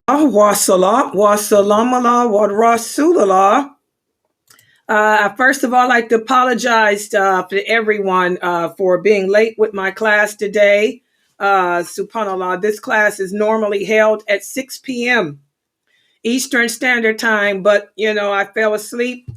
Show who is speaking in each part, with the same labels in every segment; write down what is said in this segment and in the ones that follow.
Speaker 1: Wa salam, wa salam Allah, wa rasulallah. First of all, I'd like to apologize to everyone for being late with my class today. Subhanallah, this class is normally held at 6 p.m. Eastern Standard Time, but I fell asleep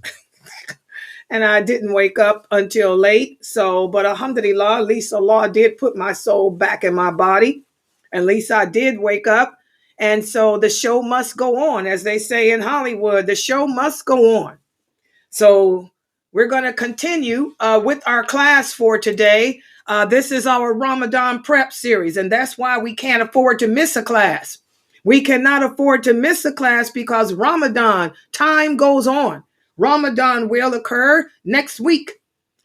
Speaker 1: and I didn't wake up until late. So, but alhamdulillah, at least Allah did put my soul back in my body. At least I did wake up. And so the show must go on. As they say in Hollywood, the show must go on. So we're going to continue with our class for today. This is our Ramadan prep series, and that's why we can't afford to miss a class. We cannot afford to miss a class because Ramadan, time goes on. Ramadan will occur next week.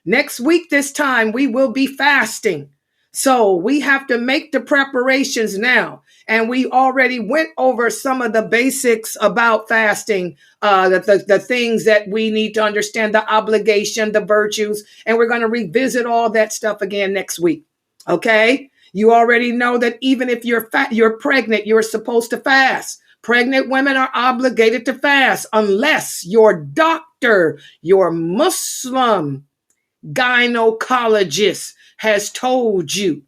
Speaker 1: Next week, this time, we will be fasting. So we have to make the preparations now. And we already went over some of the basics about fasting, the things that we need to understand, the obligation, the virtues. And we're going to revisit all that stuff again next week. Okay? You already know that even if you're pregnant, you're supposed to fast. Pregnant women are obligated to fast unless your doctor, your Muslim gynecologist has told you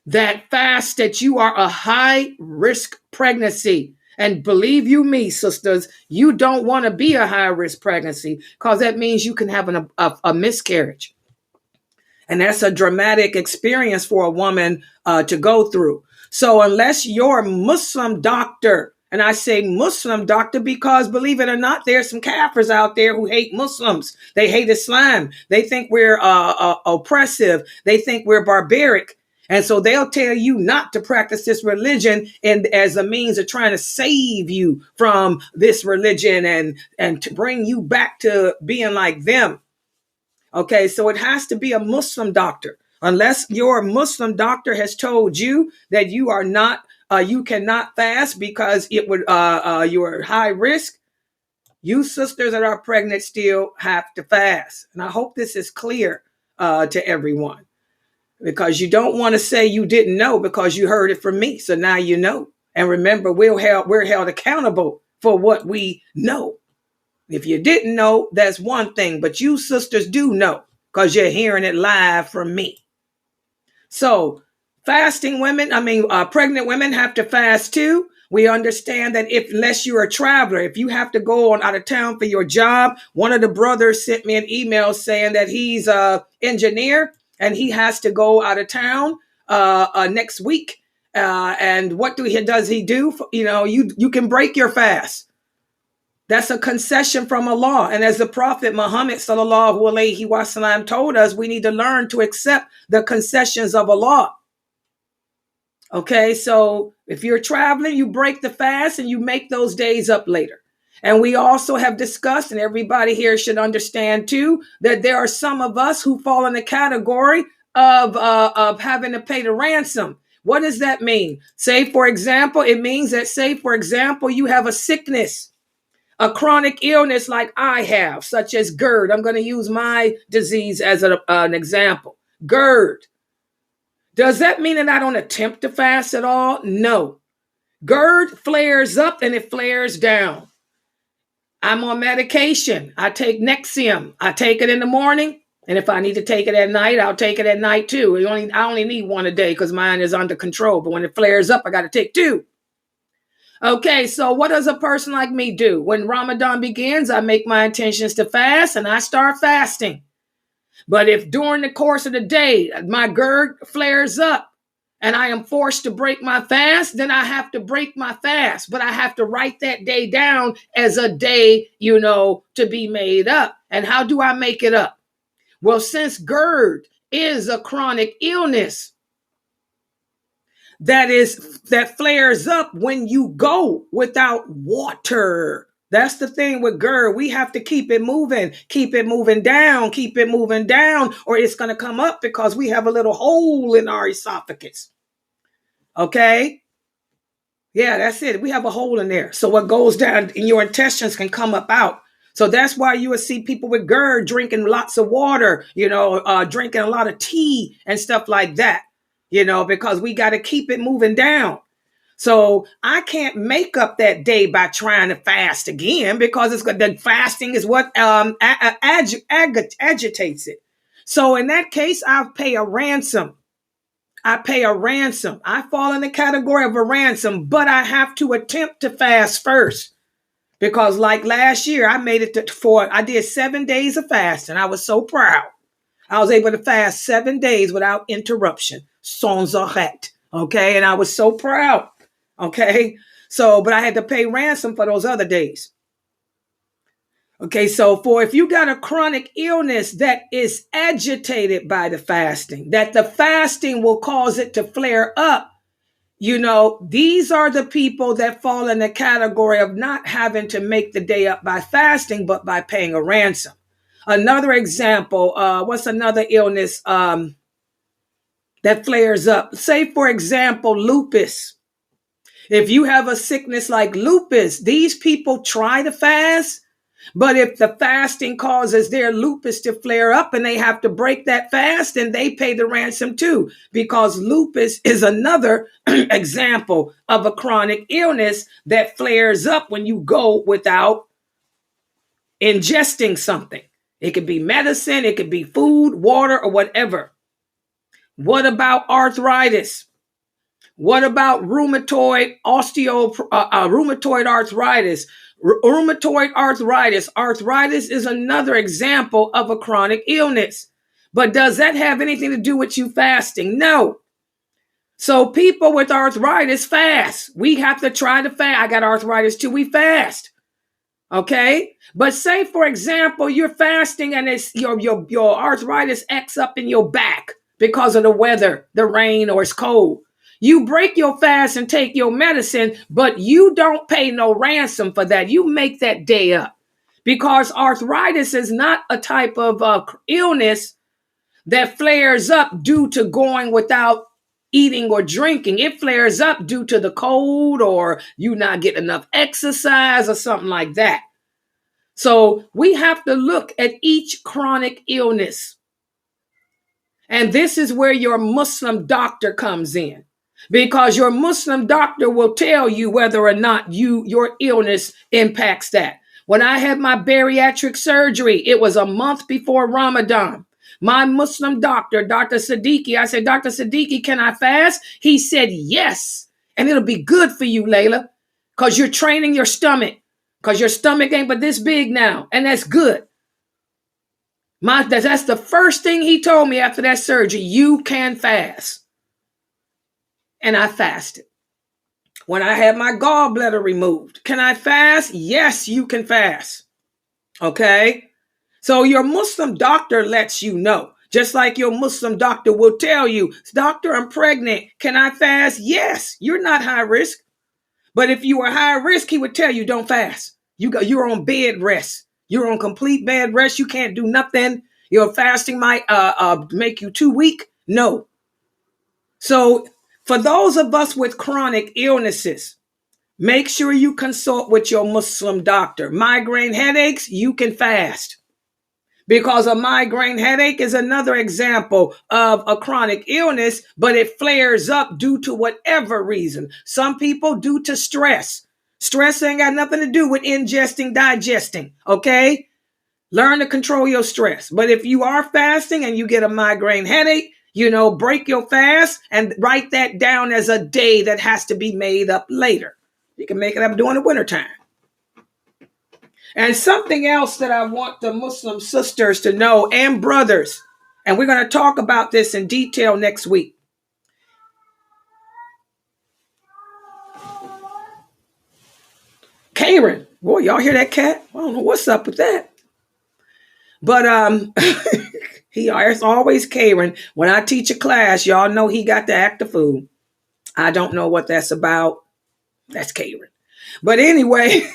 Speaker 1: that you are a high risk pregnancy. And believe you me, sisters, you don't want to be a high risk pregnancy because that means you can have a miscarriage. And that's a dramatic experience for a woman to go through. So unless your Muslim doctor, and I say Muslim doctor because believe it or not, there's some kafirs out there who hate Muslims. They hate Islam. They think we're oppressive. They think we're barbaric. And so they'll tell you not to practice this religion and as a means of trying to save you from this religion and to bring you back to being like them. Okay, so it has to be a Muslim doctor. Unless your Muslim doctor has told you that you are not, you cannot fast because it would, you are high risk. You sisters that are pregnant still have to fast. And I hope this is clear to everyone. Because you don't want to say you didn't know because you heard it from me. So now you know. And remember, we're held accountable for what we know. If you didn't know, that's one thing. But you sisters do know because you're hearing it live from me. So pregnant women have to fast too. We understand that unless you're a traveler, if you have to go on out of town for your job, one of the brothers sent me an email saying that he's an engineer. And he has to go out of town next week. And what does he do? You can break your fast. That's a concession from Allah. And as the Prophet Muhammad sallallahu alaihi wasallam told us, we need to learn to accept the concessions of Allah. Okay, so if you're traveling, you break the fast and you make those days up later. And we also have discussed, and everybody here should understand too, that there are some of us who fall in the category of having to pay the ransom. What does that mean? Say, for example, it means that, you have a sickness, a chronic illness like I have, such as GERD. I'm going to use my disease as an example. GERD. Does that mean that I don't attempt to fast at all? No. GERD flares up and it flares down. I'm on medication. I take Nexium. I take it in the morning. And if I need to take it at night, I'll take it at night too. I only need one a day because mine is under control. But when it flares up, I got to take two. Okay, so what does a person like me do? When Ramadan begins, I make my intentions to fast and I start fasting. But if during the course of the day, my GERD flares up, and I am forced to break my fast, then I have to break my fast. But I have to write that day down as a day, to be made up. And how do I make it up? Well, since GERD is a chronic illness that flares up when you go without water. That's the thing with GERD. We have to keep it moving down, or it's going to come up because we have a little hole in our esophagus. Okay? Yeah, that's it. We have a hole in there. So what goes down in your intestines can come up out. So that's why you will see people with GERD drinking lots of water, drinking a lot of tea and stuff like that, because we got to keep it moving down. So I can't make up that day by trying to fast again, because the fasting is what agitates it. So in that case, I'll pay a ransom. I pay a ransom. I fall in the category of a ransom, but I have to attempt to fast first. Because like last year, I made it I did 7 days of fasting. I was so proud. I was able to fast 7 days without interruption. Sans arrêt. Okay. And I was so proud. Okay. So, but I had to pay ransom for those other days. Okay. So if you got a chronic illness that is agitated by the fasting, that the fasting will cause it to flare up, these are the people that fall in the category of not having to make the day up by fasting, but by paying a ransom. Another example, what's another illness that flares up? Say, for example, lupus. If you have a sickness like lupus, these people try to fast, but if the fasting causes their lupus to flare up and they have to break that fast, then they pay the ransom too, because lupus is another example of a chronic illness that flares up when you go without ingesting something. It could be medicine, it could be food, water, or whatever. What about arthritis? What about rheumatoid arthritis? Rheumatoid arthritis. Arthritis is another example of a chronic illness. But does that have anything to do with you fasting? No. So people with arthritis fast. We have to try to fast. I got arthritis too. We fast. Okay. But say, for example, you're fasting and it's your arthritis acts up in your back because of the weather, the rain, or it's cold. You break your fast and take your medicine, but you don't pay no ransom for that. You make that day up, because arthritis is not a type of illness that flares up due to going without eating or drinking. It flares up due to the cold, or you not getting enough exercise, or something like that. So we have to look at each chronic illness. And this is where your Muslim doctor comes in, because your Muslim doctor will tell you whether or not your illness impacts that. When I had my bariatric surgery, it was a month before Ramadan. My Muslim doctor, Dr. Siddiqui, I said, Dr. Siddiqui, can I fast? He said, yes. And it'll be good for you, Layla, because you're training your stomach, because your stomach ain't but this big now. And that's good. That's the first thing he told me after that surgery. You can fast. And I fasted. When I had my gallbladder removed, can I fast? Yes, you can fast. Okay. So your Muslim doctor lets you know, just like your Muslim doctor will tell you, doctor, I'm pregnant. Can I fast? Yes, you're not high risk. But if you were high risk, he would tell you don't fast. You're on bed rest. You're on complete bed rest. You can't do nothing. Your fasting might make you too weak. No. So for those of us with chronic illnesses, make sure you consult with your Muslim doctor. Migraine headaches, you can fast, because a migraine headache is another example of a chronic illness, but it flares up due to whatever reason. Some people due to stress. Stress ain't got nothing to do with ingesting, digesting. Okay. Learn to control your stress. But if you are fasting and you get a migraine headache, break your fast and write that down as a day that has to be made up later. You can make it up during the wintertime. And something else that I want the Muslim sisters to know, and brothers, and we're going to talk about this in detail next week. Karen, boy, y'all hear that cat? I don't know what's up with that. But it's always Karen. When I teach a class, y'all know he got to act a fool. I don't know what that's about. That's Karen. But anyway,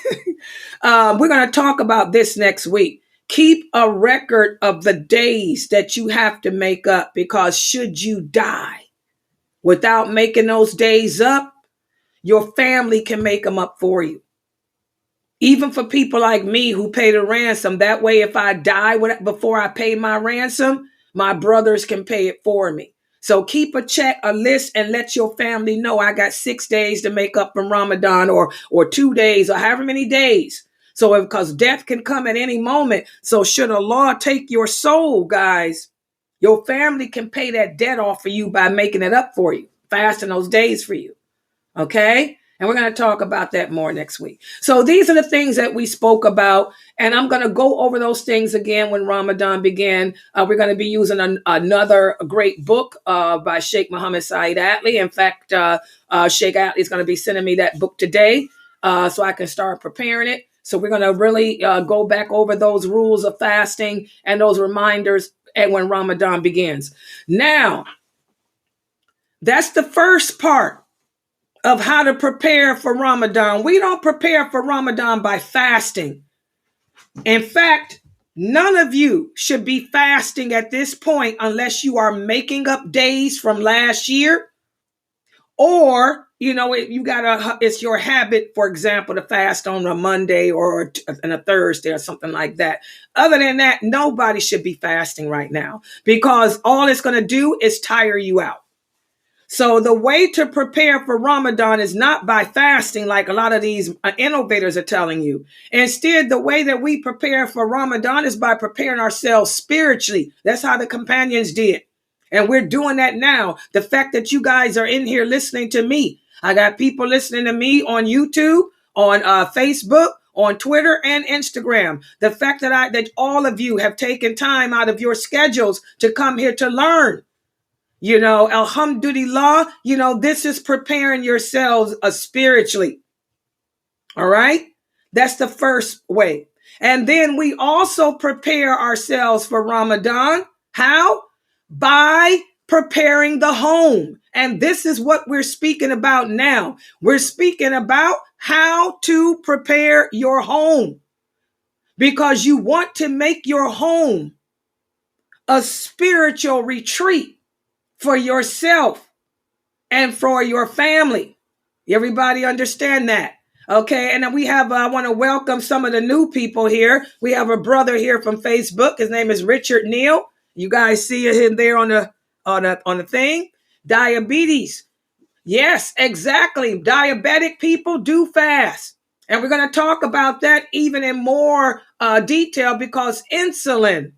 Speaker 1: we're going to talk about this next week. Keep a record of the days that you have to make up, because should you die without making those days up, your family can make them up for you. Even for people like me who pay the ransom, that way if I die before I pay my ransom, my brothers can pay it for me. So keep a list and let your family know I got 6 days to make up from Ramadan or 2 days or however many days. So because death can come at any moment. So should Allah take your soul, guys, your family can pay that debt off for you by making it up for you, fasting those days for you. Okay? And we're going to talk about that more next week. So these are the things that we spoke about. And I'm going to go over those things again when Ramadan began. We're going to be using another great book by Sheikh Muhammad Saeed Atli. In fact, Sheikh Atli is going to be sending me that book today so I can start preparing it. So we're going to really go back over those rules of fasting and those reminders and when Ramadan begins. Now, that's the first part of how to prepare for Ramadan. We don't prepare for Ramadan by fasting. In fact, none of you should be fasting at this point unless you are making up days from last year, or it's your habit, for example, to fast on a Monday or on a Thursday or something like that. Other than that, nobody should be fasting right now, because all it's going to do is tire you out. So the way to prepare for Ramadan is not by fasting like a lot of these innovators are telling you. Instead, the way that we prepare for Ramadan is by preparing ourselves spiritually. That's how the companions did. And we're doing that now. The fact that you guys are in here listening to me. I got people listening to me on YouTube, on Facebook, on Twitter and Instagram. The fact that all of you have taken time out of your schedules to come here to learn. Alhamdulillah, this is preparing yourselves spiritually. All right. That's the first way. And then we also prepare ourselves for Ramadan. How? By preparing the home. And this is what we're speaking about now. We're speaking about how to prepare your home, because you want to make your home a spiritual retreat for yourself and for your family. Everybody understand that? Okay. And then I want to welcome some of the new people here. We have a brother here from Facebook. His name is Richard Neal. You guys see him there on the thing. Diabetes. Yes, exactly. Diabetic people do fast. And we're going to talk about that even in more detail, because insulin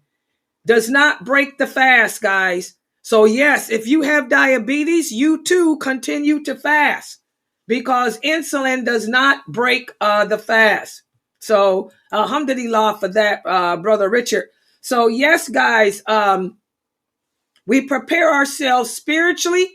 Speaker 1: does not break the fast, guys. So yes, if you have diabetes, you too continue to fast, because insulin does not break the fast. So alhamdulillah for that, Brother Richard. So yes, guys, we prepare ourselves spiritually.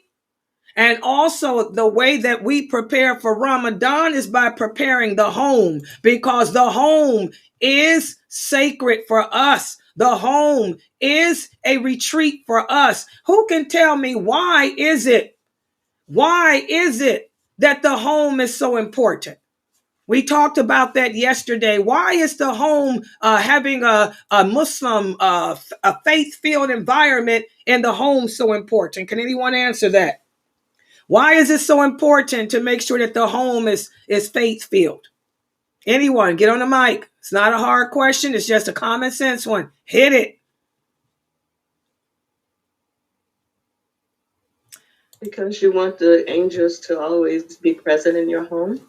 Speaker 1: And also the way that we prepare for Ramadan is by preparing the home, because the home is sacred for us. The home is a retreat for us. Who can tell me why is it that the home is so important? We talked about that yesterday. Why is the home having a Muslim, a faith-filled environment in the home so important? Can anyone answer that? Why is it so important to make sure that the home is faith-filled? Anyone, get on the mic. It's not a hard question. It's just a common sense one. Hit it.
Speaker 2: Because you want the angels to always be present in your home.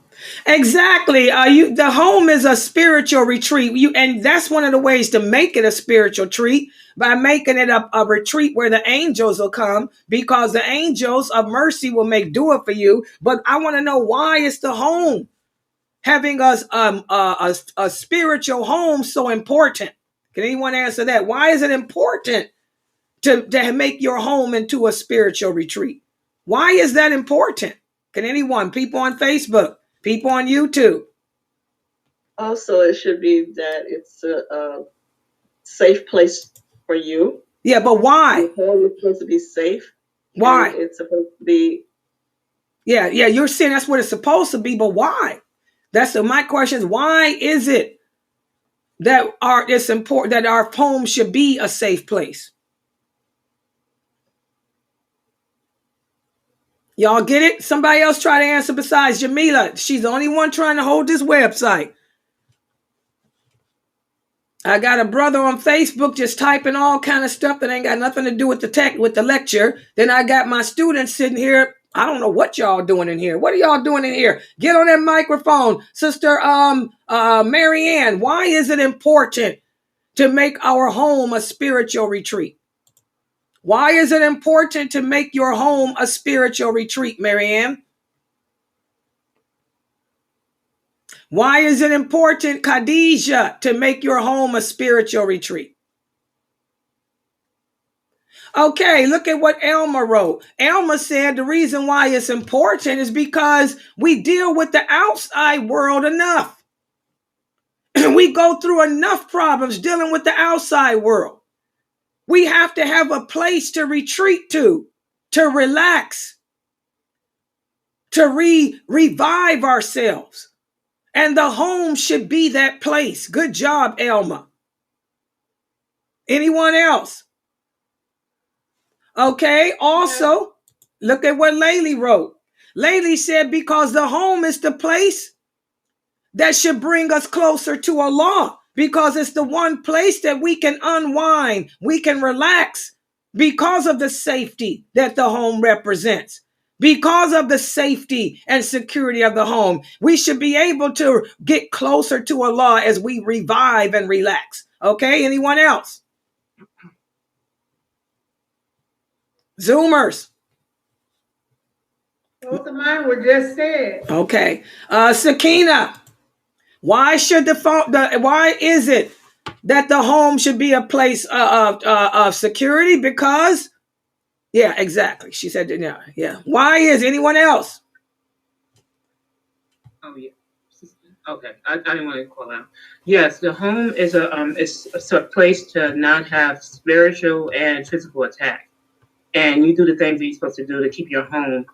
Speaker 1: Exactly. The home is a spiritual retreat. And that's one of the ways to make it a spiritual treat, by making it a retreat where the angels will come, because the angels of mercy will make dua for you. But I want to know, why is the home, having us a spiritual home, so important? Can anyone answer that? Why is it important to make your home into a spiritual retreat? Why is that important? Can anyone? People on Facebook, people on YouTube.
Speaker 2: Also, it should be that it's a safe place for you.
Speaker 1: Yeah, but why?
Speaker 2: Your home is supposed to be safe.
Speaker 1: Why?
Speaker 2: It's supposed to be.
Speaker 1: Yeah, you're saying that's what it's supposed to be, but why? My question is, why is it that it's important that our home should be a safe place? Y'all get it? Somebody else try to answer besides Jamila. She's the only one trying to hold this website. I got a brother on Facebook just typing all kind of stuff that ain't got nothing to do with the lecture. Then I got my students sitting here. I don't know what y'all doing in here. What are y'all doing in here? Get on that microphone. Sister Marianne, why is it important to make our home a spiritual retreat? Why is it important to make your home a spiritual retreat, Marianne? Why is it important, Khadijah, to make your home a spiritual retreat? Okay, look at what Elma wrote. Elma said the reason why it's important is because we deal with the outside world enough. We go through enough problems dealing with the outside world. We have to have a place to retreat to relax, to revive ourselves. And the home should be that place. Good job, Elma. Anyone else? Okay, also, look at what Laylee wrote. Laylee said, because the home is the place that should bring us closer to Allah, because it's the one place that we can unwind, we can relax because of the safety that the home represents. Because of the safety and security of the home, we should be able to get closer to Allah as we revive and relax. Okay, anyone else? Zoomers.
Speaker 3: Both of mine were just said.
Speaker 1: Okay. Sakina, why is it that the home should be a place of security? Because, yeah, exactly. She said, yeah. Why is anyone else?
Speaker 4: Oh, yeah. Okay, I didn't want to call out. Yes, the home is a place to not have spiritual and physical attack. And you do the things that you're supposed to do to keep your home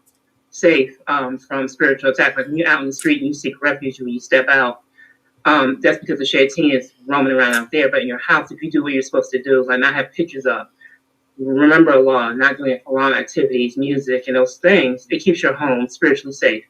Speaker 4: safe from spiritual attack. Like when you're out in the street and you seek refuge when you step out, that's because the shaitan is roaming around out there. But in your house, if you do what you're supposed to do, like not have pictures up, remember Allah, not doing haram activities, music, and those things, it keeps your home spiritually safe.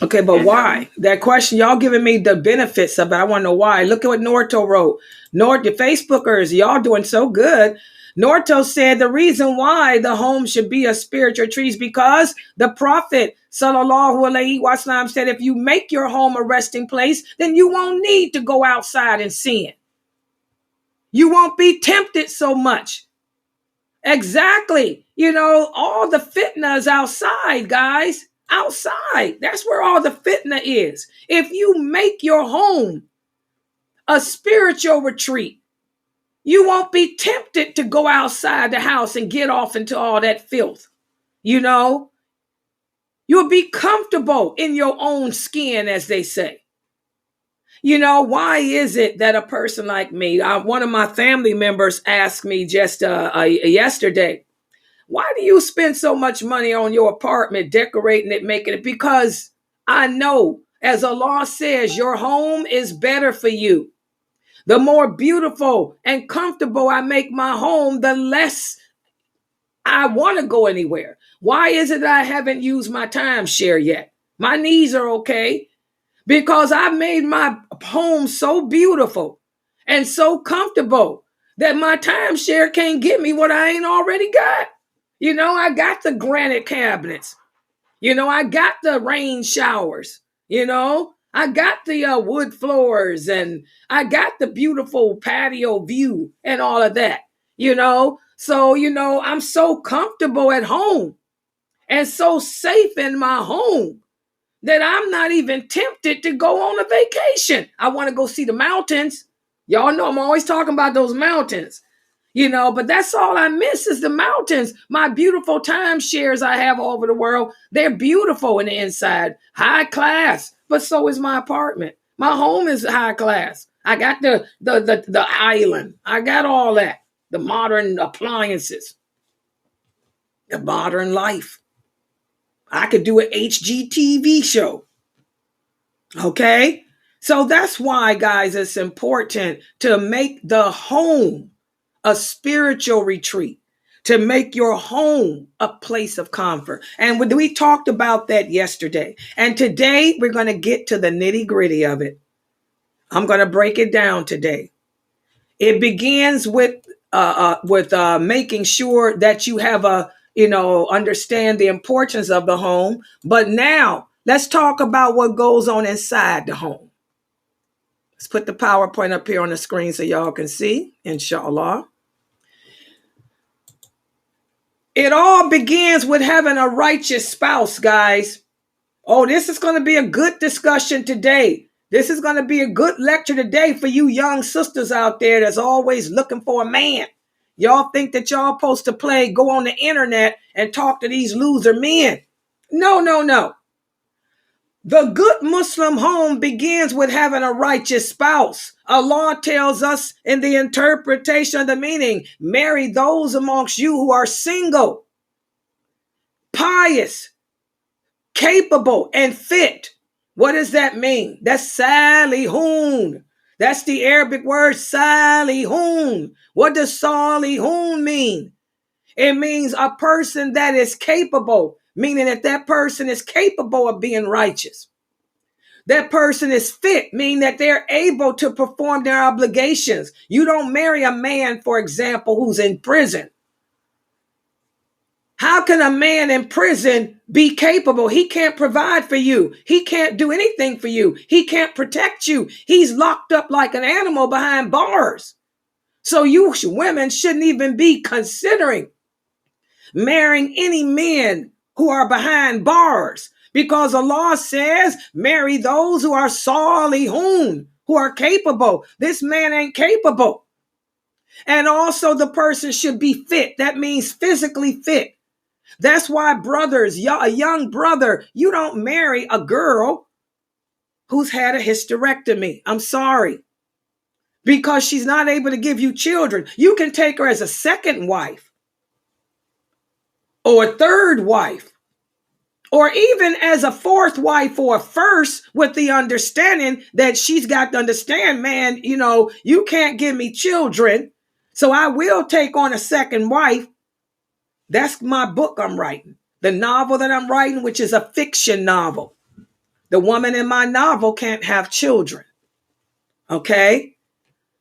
Speaker 1: Okay, but why? That question, y'all giving me the benefits of it. I want to know why. Look at what Norto wrote. The Facebookers, y'all doing so good. Norto said the reason why the home should be a spiritual retreat is because the Prophet sallallahu alaihi wasallam said, if you make your home a resting place, then you won't need to go outside and sin. You won't be tempted so much. Exactly. All the fitna is outside, guys. Outside. That's where all the fitna is. If you make your home a spiritual retreat, you won't be tempted to go outside the house and get off into all that filth. You'll be comfortable in your own skin, as they say. Why is it that a person like me, one of my family members asked me just yesterday, why do you spend so much money on your apartment, decorating it, making it? Because I know, as Allah says, your home is better for you. The more beautiful and comfortable I make my home, the less I want to go anywhere. Why is it that I haven't used my timeshare yet? My knees are okay because I made my home so beautiful and so comfortable that my timeshare can't get me what I ain't already got. I got the granite cabinets. I got the rain showers. I got the wood floors, and I got the beautiful patio view and all of that. So, I'm so comfortable at home and so safe in my home that I'm not even tempted to go on a vacation. I want to go see the mountains. Y'all know I'm always talking about those mountains. But that's all I miss is the mountains. My beautiful timeshares I have all over the world, they're beautiful in the inside, high class, but so is my apartment. My home is high class. I got the island. I got all that, the modern appliances, the modern life. I could do an HGTV show. Okay? So that's why, guys, it's important to make the home a spiritual retreat, to make your home a place of comfort. And we talked about that yesterday. And today we're going to get to the nitty-gritty of it. I'm going to break it down today. It begins with making sure that you have understand the importance of the home. But now let's talk about what goes on inside the home. Let's put the PowerPoint up here on the screen so y'all can see, inshallah. It all begins with having a righteous spouse, guys. Oh, this is going to be a good discussion today. This is going to be a good lecture today for you young sisters out there that's always looking for a man. Y'all think that y'all supposed to go on the internet and talk to these loser men. No, no, no. The good Muslim home begins with having a righteous spouse. Allah tells us in the interpretation of the meaning, marry those amongst you who are single, pious, capable, and fit. What does that mean? That's salihun. That's the Arabic word salihun. What does salihun mean? It means a person that is capable, meaning that person is capable of being righteous. That person is fit, meaning that they're able to perform their obligations. You don't marry a man, for example, who's in prison. How can a man in prison be capable? He can't provide for you. He can't do anything for you. He can't protect you. He's locked up like an animal behind bars. So you women shouldn't even be considering marrying any men who are behind bars, because Allah says, marry those who are salihun, who are capable. This man ain't capable. And also the person should be fit. That means physically fit. That's why brothers, a young brother, you don't marry a girl who's had a hysterectomy. I'm sorry. Because she's not able to give you children. You can take her as a second wife or a third wife, or even as a fourth wife or a first, with the understanding that she's got to understand, man, you can't give me children, so I will take on a second wife. That's my book I'm writing. The novel that I'm writing, which is a fiction novel. The woman in my novel can't have children. Okay?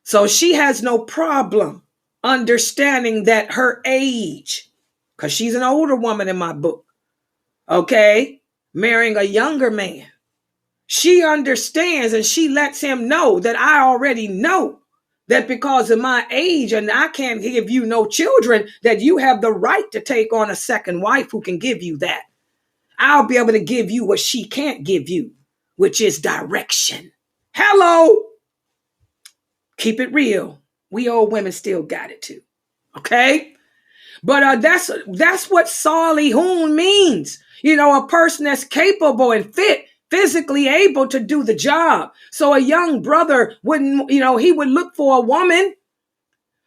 Speaker 1: So she has no problem understanding that her age, because she's an older woman in my book, okay, marrying a younger man. She understands and she lets him know that I already know that because of my age and I can't give you no children, that you have the right to take on a second wife who can give you that. I'll be able to give you what she can't give you, which is direction. Hello. Keep it real. We old women still got it too. Okay? But that's what salihun means. A person that's capable and fit, physically able to do the job. So a young brother wouldn't, he would look for a woman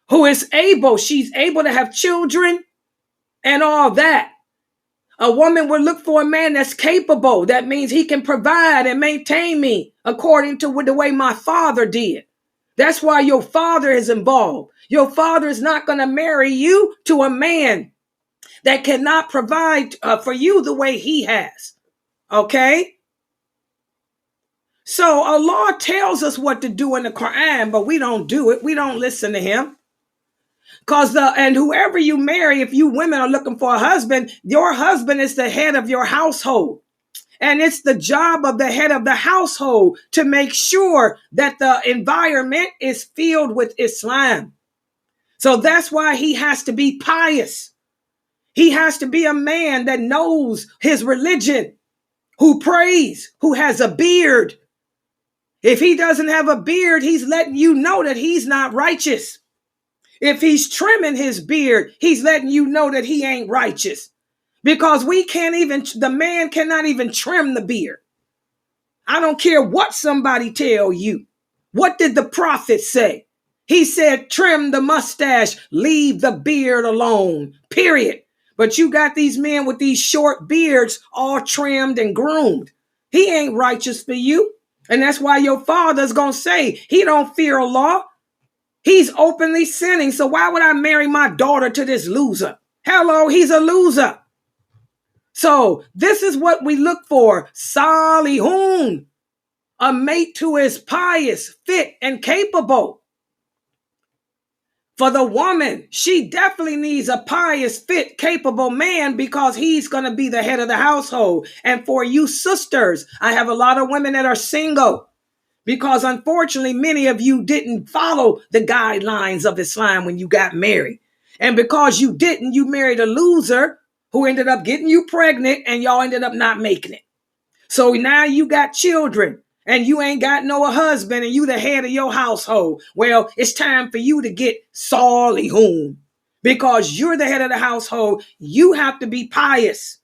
Speaker 1: who is able, she's able to have children and all that. A woman would look for a man that's capable. That means he can provide and maintain me according to the way my father did. That's why your father is involved. Your father is not going to marry you to a man that cannot provide for you the way he has. Okay? So Allah tells us what to do in the Quran, but we don't do it. We don't listen to him. And whoever you marry, if you women are looking for a husband, your husband is the head of your household. And it's the job of the head of the household to make sure that the environment is filled with Islam. So that's why he has to be pious. He has to be a man that knows his religion, who prays, who has a beard. If he doesn't have a beard, he's letting you know that he's not righteous. If he's trimming his beard, he's letting you know that he ain't righteous. Because the man cannot even trim the beard. I don't care what somebody tell you. What did the prophet say? He said, trim the mustache, leave the beard alone, period. But you got these men with these short beards all trimmed and groomed. He ain't righteous for you. And that's why your father's going to say he don't fear Allah. He's openly sinning. So why would I marry my daughter to this loser? Hello, he's a loser. So this is what we look for. Salihun, a mate who is pious, fit, and capable. For the woman, she definitely needs a pious, fit, capable man because he's going to be the head of the household. And for you sisters, I have a lot of women that are single because unfortunately, many of you didn't follow the guidelines of Islam when you got married. And because you didn't, you married a loser who ended up getting you pregnant and y'all ended up not making it. So now you got children and you ain't got no husband and you the head of your household. Well, it's time for you to get salihun because you're the head of the household. You have to be pious.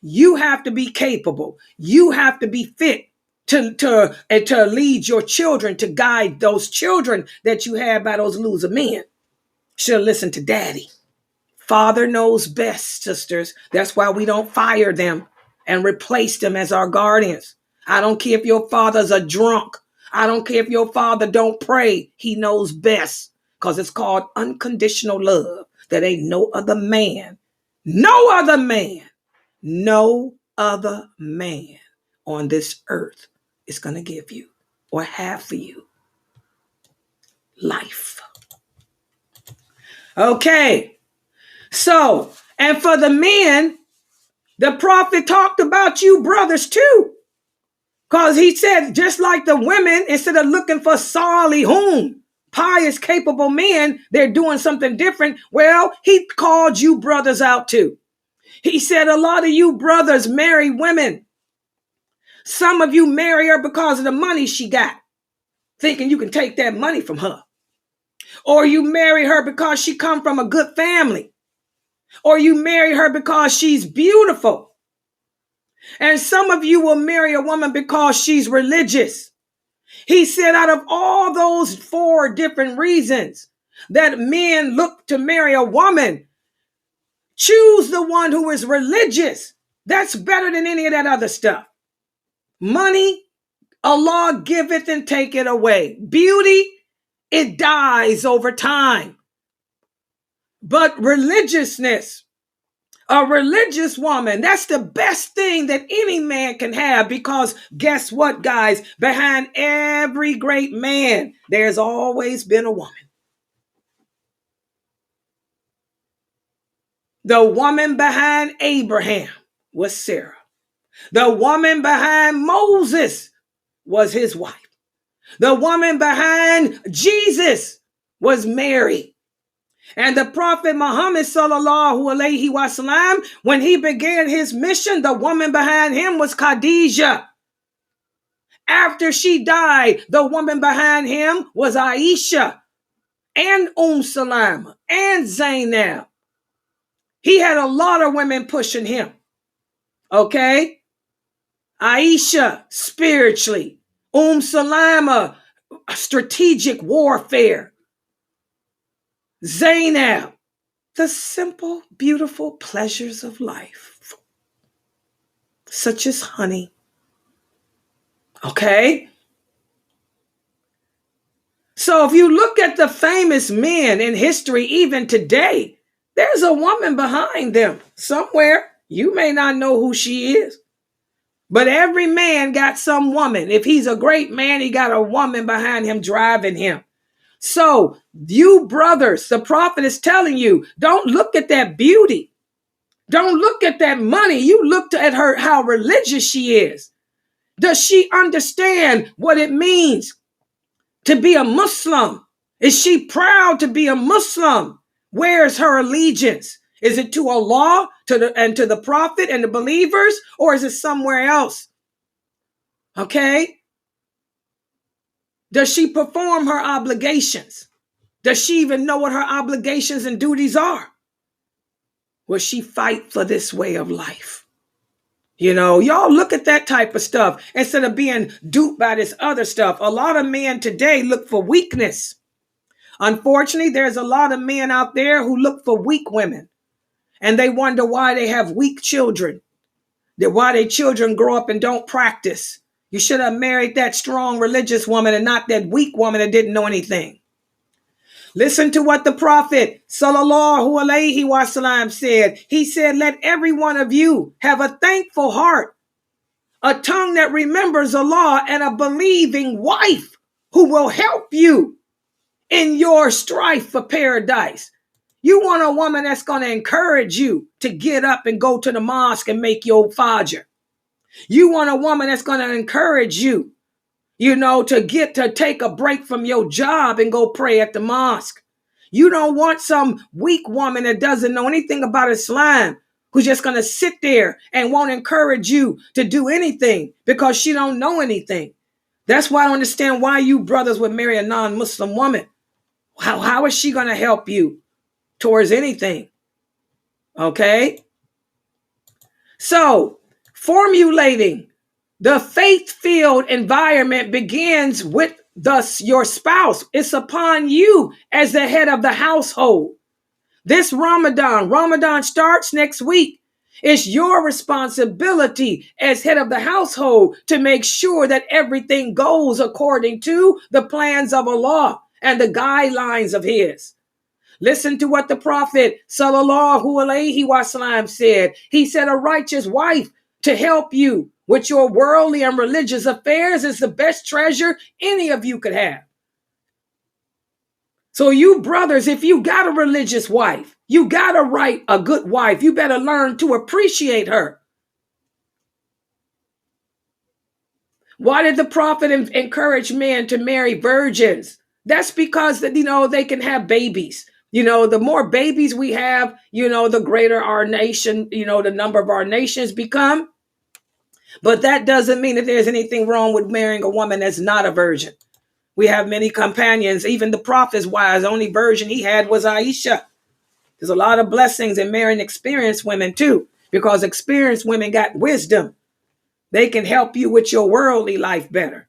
Speaker 1: You have to be capable. You have to be fit to lead your children, to guide those children that you had by those loser men. Should listen to daddy. Father knows best, sisters. That's why we don't fire them and replace them as our guardians. I don't care if your father's a drunk. I don't care if your father don't pray. He knows best because it's called unconditional love. That ain't no other man on this earth is going to give you or have for you life. Okay. So, and for the men, the prophet talked about you brothers too. Because he said, just like the women, instead of looking for salihun, pious, capable men, they're doing something different. Well, he called you brothers out too. He said a lot of you brothers marry women. Some of you marry her because of the money she got, thinking you can take that money from her. Or you marry her because she come from a good family. Or you marry her because she's beautiful. And some of you will marry a woman because she's religious. He said out of all those 4 different reasons that men look to marry a woman, choose the one who is religious. That's better than any of that other stuff. Money, Allah giveth and taketh away. Beauty, it dies over time. But religiousness, a religious woman, that's the best thing that any man can have because guess what, guys? Behind every great man, there's always been a woman. The woman behind Abraham was Sarah. The woman behind Moses was his wife. The woman behind Jesus was Mary. And the Prophet Muhammad sallallahu alaihi wasallam, when he began his mission, the woman behind him was Khadijah. After she died, the woman behind him was Aisha and Salama and Zainab. He had a lot of women pushing him. Okay? Aisha, spiritually. Salama, strategic warfare. Zainab, the simple, beautiful pleasures of life, such as honey. Okay? So if you look at the famous men in history, even today, there's a woman behind them somewhere. You may not know who she is, but every man got some woman. If he's a great man, he got a woman behind him driving him. So you brothers, the prophet is telling you, don't look at that beauty. Don't look at that money. You look at her, how religious she is. Does she understand what it means to be a Muslim? Is she proud to be a Muslim? Where's her allegiance? Is it to Allah, to the prophet and the believers, or is it somewhere else? Okay? Does she perform her obligations? Does she even know what her obligations and duties are? Will she fight for this way of life? You know, y'all look at that type of stuff instead of being duped by this other stuff. A lot of men today look for weakness. Unfortunately, there's a lot of men out there who look for weak women. And they wonder why they have weak children. Why their children grow up and don't practice. You should have married that strong religious woman and not that weak woman that didn't know anything. Listen to what the Prophet sallallahu alaihi wasallam said. He said, let every one of you have a thankful heart, a tongue that remembers Allah, and a believing wife who will help you in your strife for paradise. You want a woman that's going to encourage you to get up and go to the mosque and make your fajr. You want a woman that's going to encourage you, to take a break from your job and go pray at the mosque. You don't want some weak woman that doesn't know anything about Islam, who's just going to sit there and won't encourage you to do anything because she don't know anything. That's why I don't understand why you brothers would marry a non-Muslim woman. How is she going to help you towards anything? Okay? So, formulating the faith-filled environment begins with your spouse. It's upon you as the head of the household. This Ramadan starts next week. It's your responsibility as head of the household to make sure that everything goes according to the plans of Allah and the guidelines of His. Listen to what the Prophet sallallahu alaihi wasallam said. He said, a righteous wife to help you with your worldly and religious affairs is the best treasure any of you could have. So you brothers, if you got a religious wife, you got a good wife, you better learn to appreciate her. Why did the Prophet encourage men to marry virgins? That's because they can have babies. The more babies we have, the greater our nation, the number of our nations become. But that doesn't mean that there's anything wrong with marrying a woman that's not a virgin. We have many companions. Even the Prophet's wives, the only virgin he had was Aisha. There's a lot of blessings in marrying experienced women too, because experienced women got wisdom. They can help you with your worldly life better.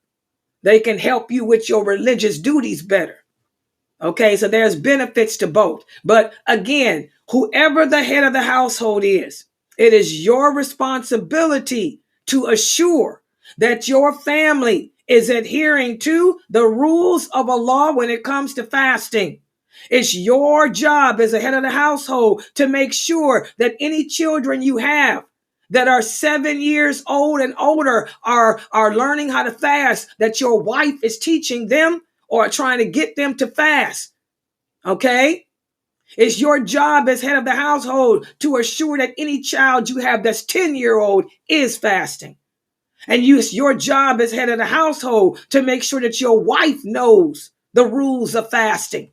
Speaker 1: They can help you with your religious duties better. Okay, so there's benefits to both. But again, whoever the head of the household is, it is your responsibility to assure that your family is adhering to the rules of Allah when it comes to fasting. It's your job as a head of the household to make sure that any children you have that are 7 years old and older are learning how to fast, that your wife is teaching them or trying to get them to fast. Okay? It's your job as head of the household to assure that any child you have that's 10-year-old is fasting. And it's your job as head of the household to make sure that your wife knows the rules of fasting.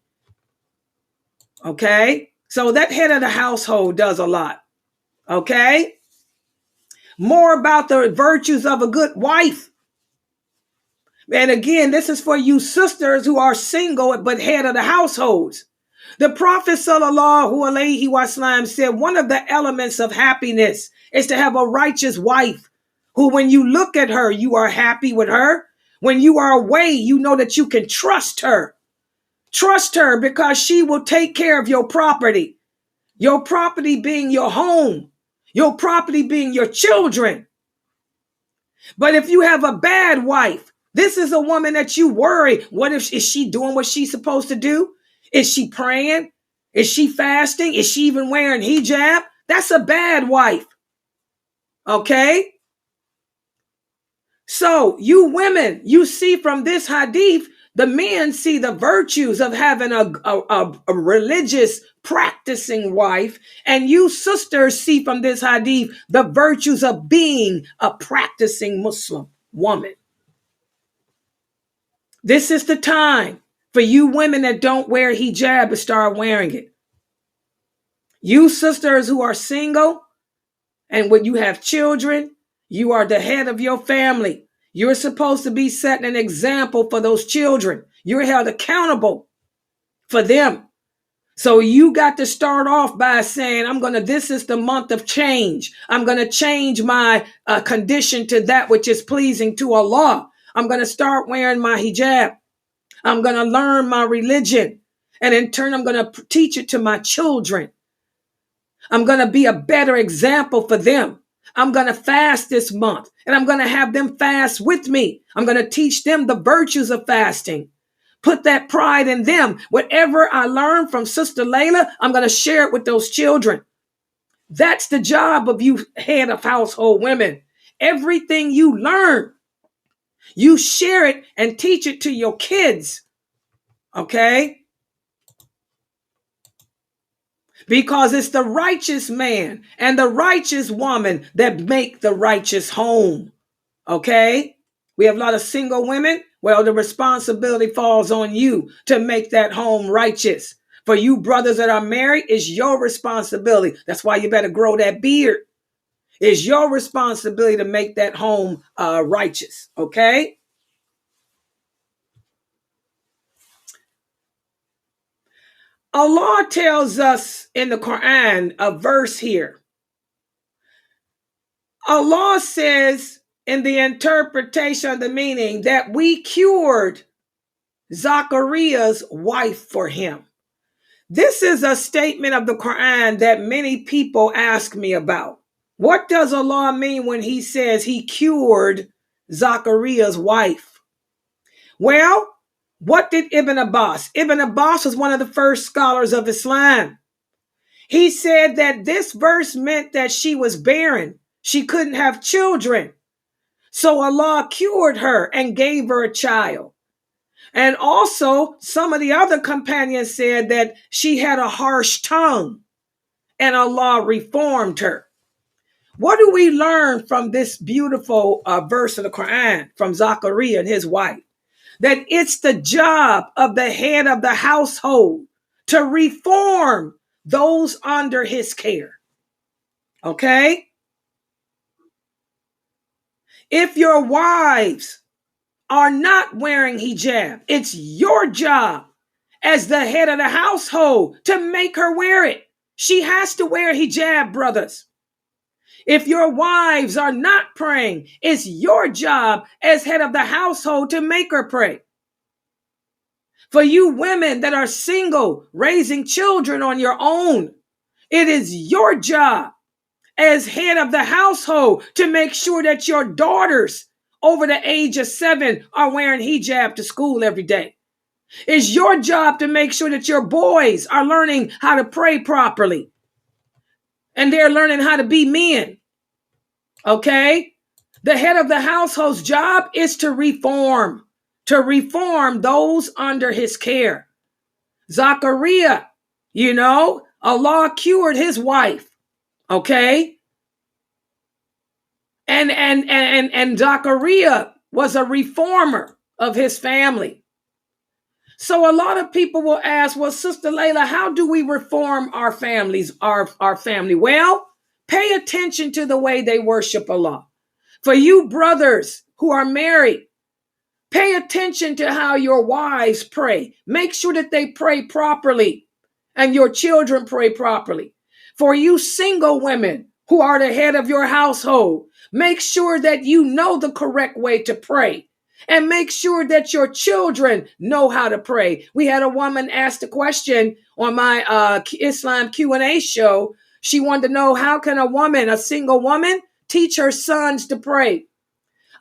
Speaker 1: Okay? So that head of the household does a lot. Okay? More about the virtues of a good wife. And again, this is for you sisters who are single but head of the households. The Prophet sallallahu alaihi wasallam said one of the elements of happiness is to have a righteous wife who, when you look at her, you are happy with her. When you are away, you know that you can trust her. Trust her because she will take care of your property. Your property being your home. Your property being your children. But if you have a bad wife, this is a woman that you worry. What if is she doing what she's supposed to do? Is she praying? Is she fasting? Is she even wearing hijab? That's a bad wife. Okay? So you women, you see from this hadith, the men see the virtues of having a religious practicing wife. And you sisters see from this hadith the virtues of being a practicing Muslim woman. This is the time for you women that don't wear hijab to start wearing it. You sisters who are single and when you have children, you are the head of your family. You're supposed to be setting an example for those children. You're held accountable for them. So you got to start off by saying, this is the month of change. I'm going to change my condition to that which is pleasing to Allah. I'm going to start wearing my hijab. I'm going to learn my religion. And in turn, I'm going to teach it to my children. I'm going to be a better example for them. I'm going to fast this month and I'm going to have them fast with me. I'm going to teach them the virtues of fasting. Put that pride in them. Whatever I learn from Sister Layla, I'm going to share it with those children. That's the job of you head of household women. Everything you learn, you share it and teach it to your kids. Okay? because it's the righteous man and the righteous woman that make the righteous home. Okay? We have a lot of single women. Well, the responsibility falls on you to make that home righteous. For you brothers that are married, it's your responsibility. That's why you better grow that beard. It's your responsibility to make that home righteous. Okay? Allah tells us in the Quran a verse here. Allah says in the interpretation of the meaning that we cured Zachariah's wife for him. This is a statement of the Quran that many people ask me about. What does Allah mean when he says he cured Zachariah's wife? Well, what did Ibn Abbas? Ibn Abbas was one of the first scholars of Islam. He said that this verse meant that she was barren. She couldn't have children. So Allah cured her and gave her a child. And also, some of the other companions said that she had a harsh tongue and Allah reformed her. What do we learn from this beautiful verse of the Quran from Zachariah and his wife? That it's the job of the head of the household to reform those under his care. Okay? If your wives are not wearing hijab, it's your job as the head of the household to make her wear it. She has to wear hijab, brothers. If your wives are not praying, it's your job as head of the household to make her pray. For you women that are single, raising children on your own, it is your job as head of the household to make sure that your daughters over the age of 7 are wearing hijab to school every day. It's your job to make sure that your boys are learning how to pray properly. And they're learning how to be men. Okay? The head of the household's job is to reform those under his care. Zachariah, Allah cured his wife. Okay? And Zachariah was a reformer of his family. So a lot of people will ask, well, Sister Layla, how do we reform our families, our family? Well, pay attention to the way they worship Allah. For you brothers who are married, pay attention to how your wives pray. Make sure that they pray properly and your children pray properly. For you single women who are the head of your household, make sure that you know the correct way to pray and make sure that your children know how to pray. We had a woman ask the question on my Islam Q&A show. She wanted to know, how can a single woman, teach her sons to pray?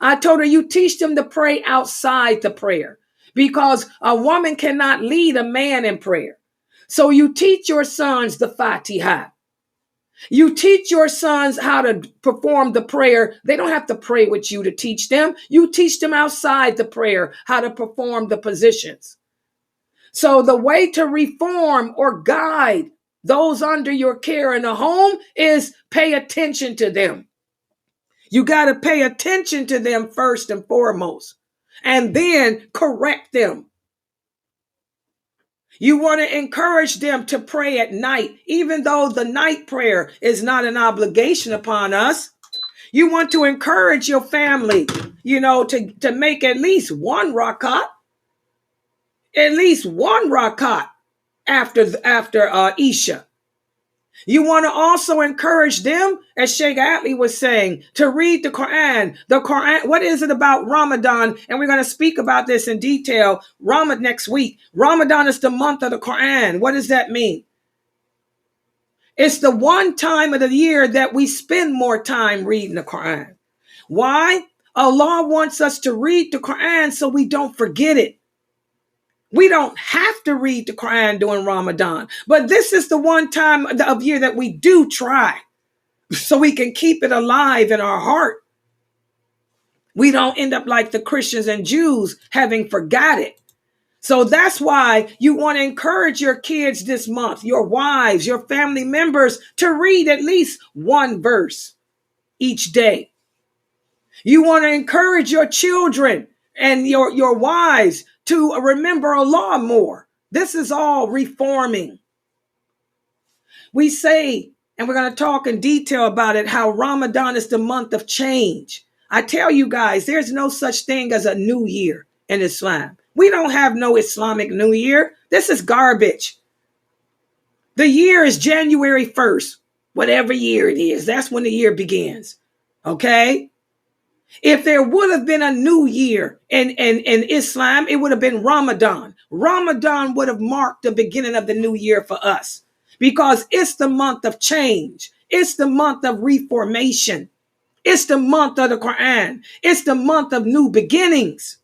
Speaker 1: I told her, you teach them to pray outside the prayer because a woman cannot lead a man in prayer. So you teach your sons the Fatiha. You teach your sons how to perform the prayer. They don't have to pray with you to teach them. You teach them outside the prayer how to perform the positions. So the way to reform or guide those under your care in the home is pay attention to them. You got to pay attention to them first and foremost, and then correct them. You want to encourage them to pray at night, even though the night prayer is not an obligation upon us. You want to encourage your family, to make at least one rakat after Isha. You want to also encourage them, as Sheikh Atlee was saying, to read the Quran. The Quran, what is it about Ramadan? And we're going to speak about this in detail next week. Ramadan is the month of the Quran. What does that mean? It's the one time of the year that we spend more time reading the Quran. Why? Allah wants us to read the Quran so we don't forget it. We don't have to read the Quran during Ramadan, but this is the one time of year that we do try so we can keep it alive in our heart. We don't end up like the Christians and Jews having forgot it. So that's why you want to encourage your kids this month, your wives, your family members, to read at least one verse each day. You want to encourage your children and your wives to remember Allah more. This is all reforming. We say, and we're going to talk in detail about it, how Ramadan is the month of change. I tell you guys, there's no such thing as a new year in Islam. We don't have no Islamic New Year. This is garbage. The year is January 1st, whatever year it is. That's when the year begins. Okay? If there would have been a new year in Islam, it would have been Ramadan. Ramadan would have marked the beginning of the new year for us because it's the month of change. It's the month of reformation. It's the month of the Quran. It's the month of new beginnings.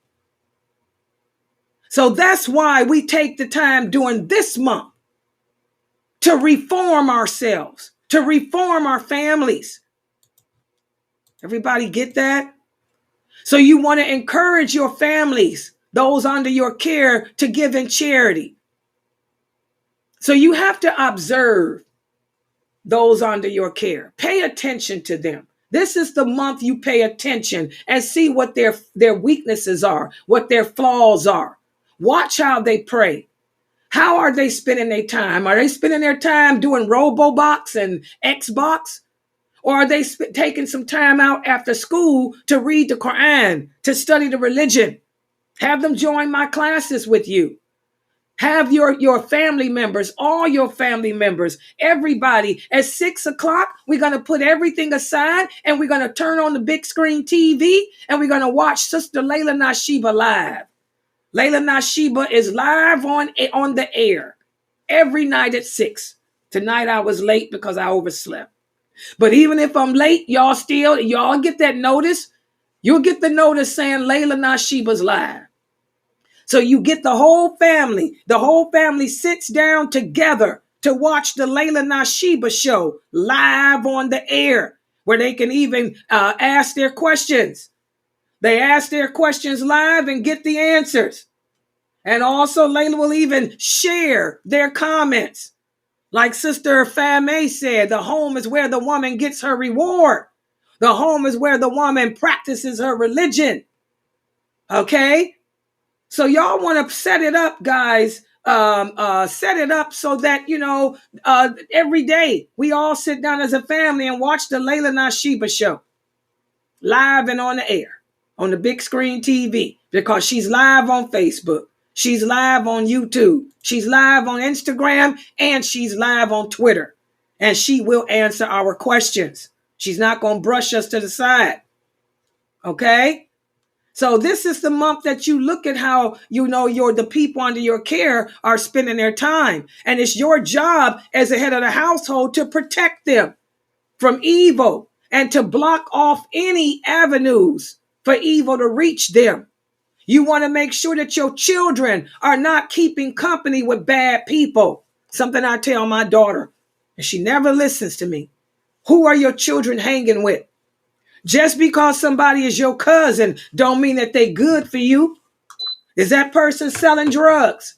Speaker 1: So that's why we take the time during this month to reform ourselves, to reform our families. Everybody get that? So you want to encourage your families, those under your care, to give in charity. So you have to observe those under your care. Pay attention to them. This is the month you pay attention and see what their weaknesses are, what their flaws are. Watch how they pray. How are they spending their time? Are they spending their time doing Robobox and Xbox? Or are they taking some time out after school to read the Quran, to study the religion? Have them join my classes with you. Have your family members, all your family members, everybody at 6 o'clock, we're going to put everything aside and we're going to turn on the big screen TV and we're going to watch Sister Layla Nashiba live. Layla Nashiba is live on the air every night at 6. Tonight I was late because I overslept. But even if I'm late, y'all get that notice. You'll get the notice saying Layla Nashiba's live. So you get the whole family sits down together to watch the Layla Nashiba show live on the air, where they can even ask their questions. They ask their questions live and get the answers. And also Layla will even share their comments. Like Sister Fame said, the home is where the woman gets her reward. The home is where the woman practices her religion. Okay? So y'all want to set it up, guys. Set it up so that, every day we all sit down as a family and watch the Layla Nashiba show. Live and on the air. On the big screen TV. Because she's live on Facebook. She's live on YouTube. She's live on Instagram. And she's live on Twitter. And she will answer our questions. She's not going to brush us to the side. Okay? So this is the month that you look at how, the people under your care are spending their time. And it's your job as the head of the household to protect them from evil and to block off any avenues for evil to reach them. You want to make sure that your children are not keeping company with bad people. Something I tell my daughter, and she never listens to me. Who are your children hanging with? Just because somebody is your cousin don't mean that they good for you. Is that person selling drugs?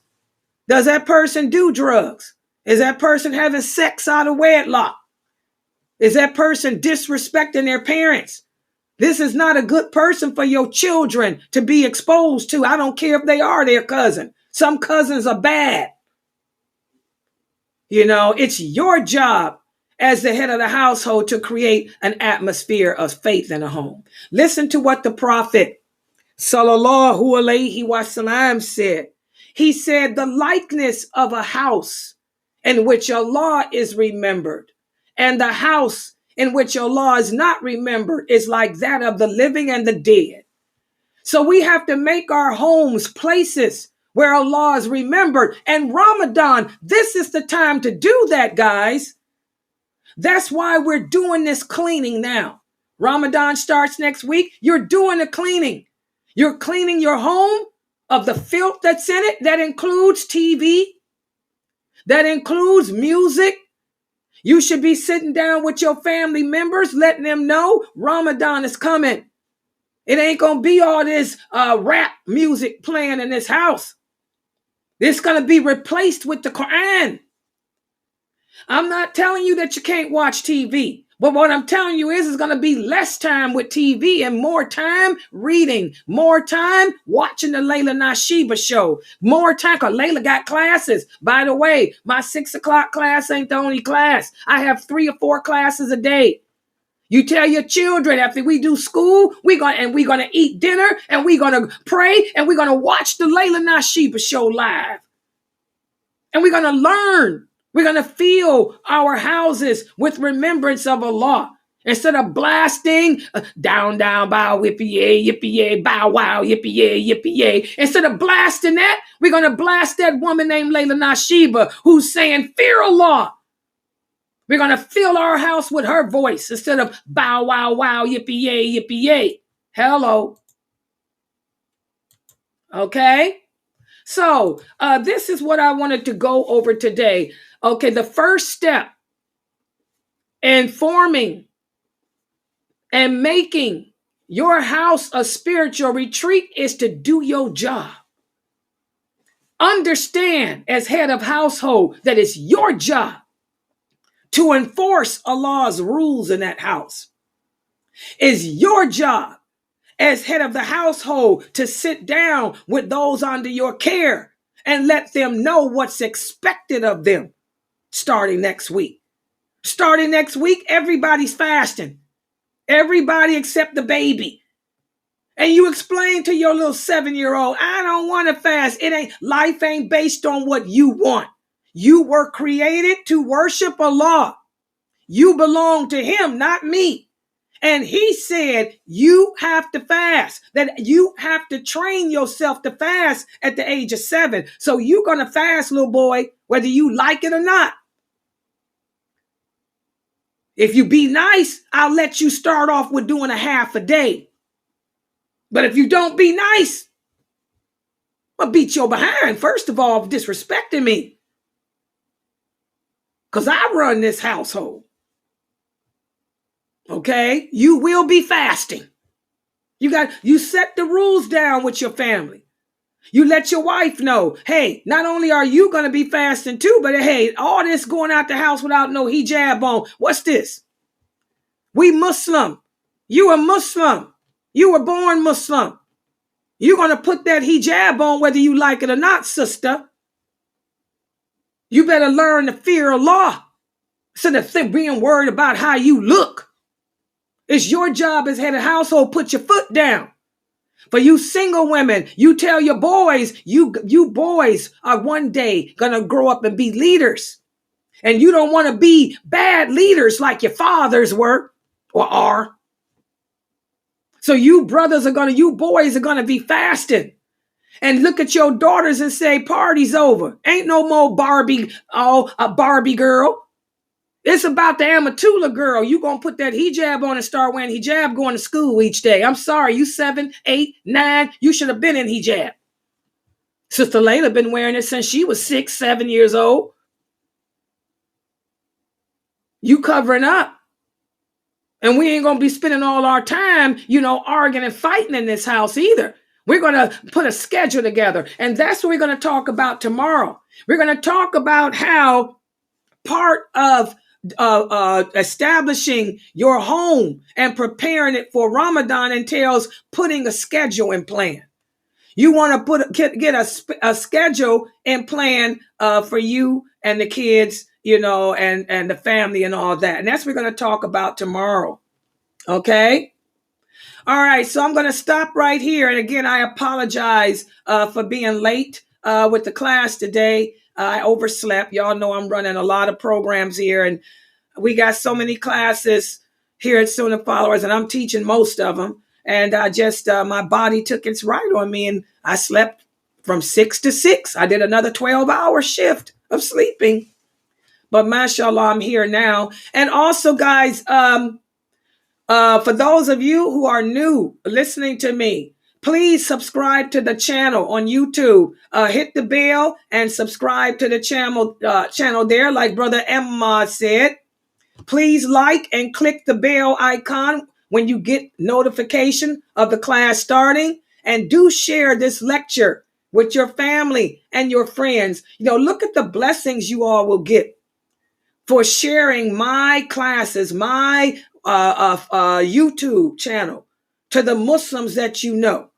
Speaker 1: Does that person do drugs? Is that person having sex out of wedlock? Is that person disrespecting their parents? This is not a good person for your children to be exposed to. I don't care if they are their cousin. Some cousins are bad. It's your job as the head of the household to create an atmosphere of faith in a home. Listen to what the Prophet sallallahu alaihi wasallam said. He said, the likeness of a house in which Allah is remembered and the house in which Allah is not remembered is like that of the living and the dead. So we have to make our homes places where Allah is remembered. And Ramadan, this is the time to do that, guys. That's why we're doing this cleaning now. Ramadan starts next week. You're doing the cleaning. You're cleaning your home of the filth that's in it. That includes TV. That includes music. You should be sitting down with your family members, letting them know Ramadan is coming. It ain't going to be all this rap music playing in this house. It's going to be replaced with the Quran. I'm not telling you that you can't watch TV. But what I'm telling you is it's going to be less time with TV and more time reading, more time watching the Layla Nashiba show, more time because Layla got classes. By the way, my 6 o'clock class ain't the only class. I have 3 or 4 classes a day. You tell your children after we do school, we're gonna eat dinner and we're gonna pray and we're gonna watch the Layla Nashiba show live. And we're gonna learn. We're going to fill our houses with remembrance of Allah. Instead of blasting down, down, bow, yippee, yay, yippee, yay, bow, wow, yippee, yay, yippee, yay. Instead of blasting that, we're going to blast that woman named Layla Nashiba who's saying, fear Allah. We're going to fill our house with her voice instead of bow, wow, wow, yippee, yay, yippee, yay. Hello. Okay? So this is what I wanted to go over today. Okay, the first step in forming and making your house a spiritual retreat is to do your job. Understand as head of household that it's your job to enforce Allah's rules in that house. It's your job as head of the household to sit down with those under your care and let them know what's expected of them. Starting next week. Starting next week, everybody's fasting. Everybody except the baby. And you explain to your little 7-year-old, I don't want to fast. Life ain't based on what you want. You were created to worship Allah. You belong to him, not me. And he said, you have to fast, that you have to train yourself to fast at the age of 7. So you're going to fast, little boy, whether you like it or not. If you be nice, I'll let you start off with doing a half a day. But if you don't be nice, I'll beat your behind, first of all, for disrespecting me. Because I run this household. Okay? You will be fasting. You set the rules down with your family. You let your wife know, hey, not only are you going to be fasting too, but hey, all this going out the house without no hijab on. What's this? We Muslim. You a Muslim. You were born Muslim. You're going to put that hijab on whether you like it or not, sister. You better learn to fear Allah instead of being worried about how you look. It's your job as head of household. Put your foot down. For you single women, you tell your boys, you boys are one day going to grow up and be leaders. And you don't want to be bad leaders like your fathers were or are. So you boys are going to be fasting. And look at your daughters and say, party's over. Ain't no more Barbie, a Barbie girl. It's about the Amatullah girl. You going to put that hijab on and start wearing hijab going to school each day. I'm sorry, you 7, 8, 9, you should have been in hijab. Sister Layla been wearing it since she was 6, 7 years old. You covering up. And we ain't going to be spending all our time, arguing and fighting in this house either. We're going to put a schedule together. And that's what we're going to talk about tomorrow. We're going to talk about how part of establishing your home and preparing it for Ramadan entails putting a schedule and plan. You want to get a schedule and plan for you and the kids, and the family and all that. And that's what we're going to talk about tomorrow. Okay. All right. So I'm going to stop right here. And again, I apologize for being late with the class today. I overslept. Y'all know I'm running a lot of programs here, and we got so many classes here at Sunnahfollowers, and I'm teaching most of them. And I just, my body took its right on me, and I slept from 6 to 6. I did another 12-hour shift of sleeping. But mashallah, I'm here now. And also, guys, for those of you who are new listening to me, please subscribe to the channel on YouTube. Hit the bell and subscribe to the channel there, like Brother Emma said. Please like and click the bell icon when you get notification of the class starting. And do share this lecture with your family and your friends. Look at the blessings you all will get for sharing my classes, my YouTube channel to the Muslims that you know,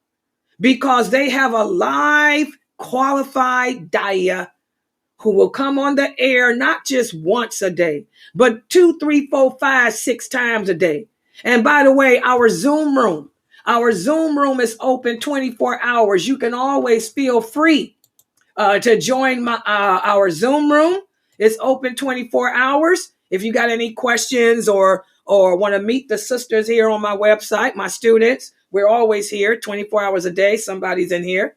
Speaker 1: because they have a live qualified dawah who will come on the air not just once a day, but 2, 3, 4, 5, 6 times a day. And by the way, our Zoom room is open 24 hours. You can always feel free to join our Zoom room. It's open 24 hours. If you got any questions or want to meet the sisters here on my website, my students, we're always here 24 hours a day. Somebody's in here.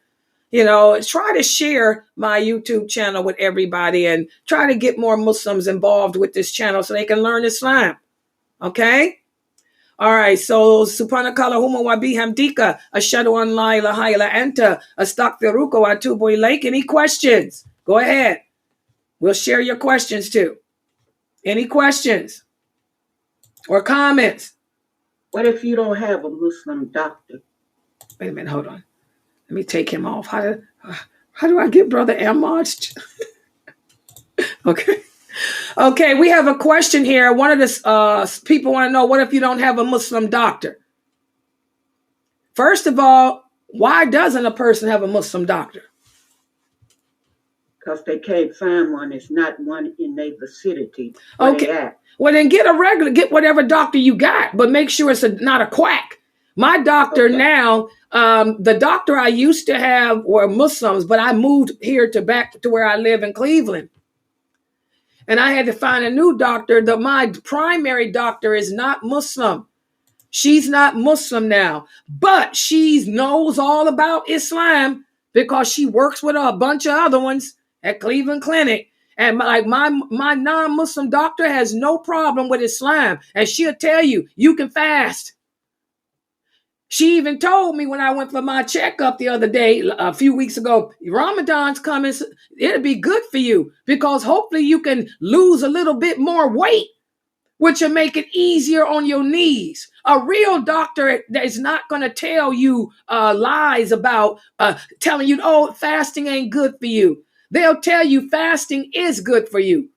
Speaker 1: Try to share my YouTube channel with everybody and try to get more Muslims involved with this channel so they can learn Islam. Okay? All right. So, subhanakallahumma wa bihamdika, ashhadu an la ilaha illa anta, astaghfiruka wa atubu ilayk. Any questions? Go ahead. We'll share your questions too. Any questions or comments?
Speaker 5: What if you don't have a Muslim doctor?
Speaker 1: Wait a minute. Hold on. Let me take him off. How do I get Brother Ahmad? Okay. Okay, we have a question here. One of the people want to know, what if you don't have a Muslim doctor? First of all, why doesn't a person have a Muslim doctor?
Speaker 5: Because they can't find one. It's not one in their vicinity.
Speaker 1: Okay. Well, then get whatever doctor you got, but make sure it's not a quack. My doctor now, the doctor I used to have were Muslims, but I moved here back to where I live in Cleveland. And I had to find a new doctor. My primary doctor is not Muslim. She's not Muslim now, but she knows all about Islam because she works with a bunch of other ones at Cleveland Clinic. And my non-Muslim doctor has no problem with Islam. And she'll tell you, you can fast. She even told me when I went for my checkup the other day, a few weeks ago, Ramadan's coming. It'll be good for you because hopefully you can lose a little bit more weight, which will make it easier on your knees. A real doctor is not going to tell you lies about telling you, oh, fasting ain't good for you. They'll tell you fasting is good for you.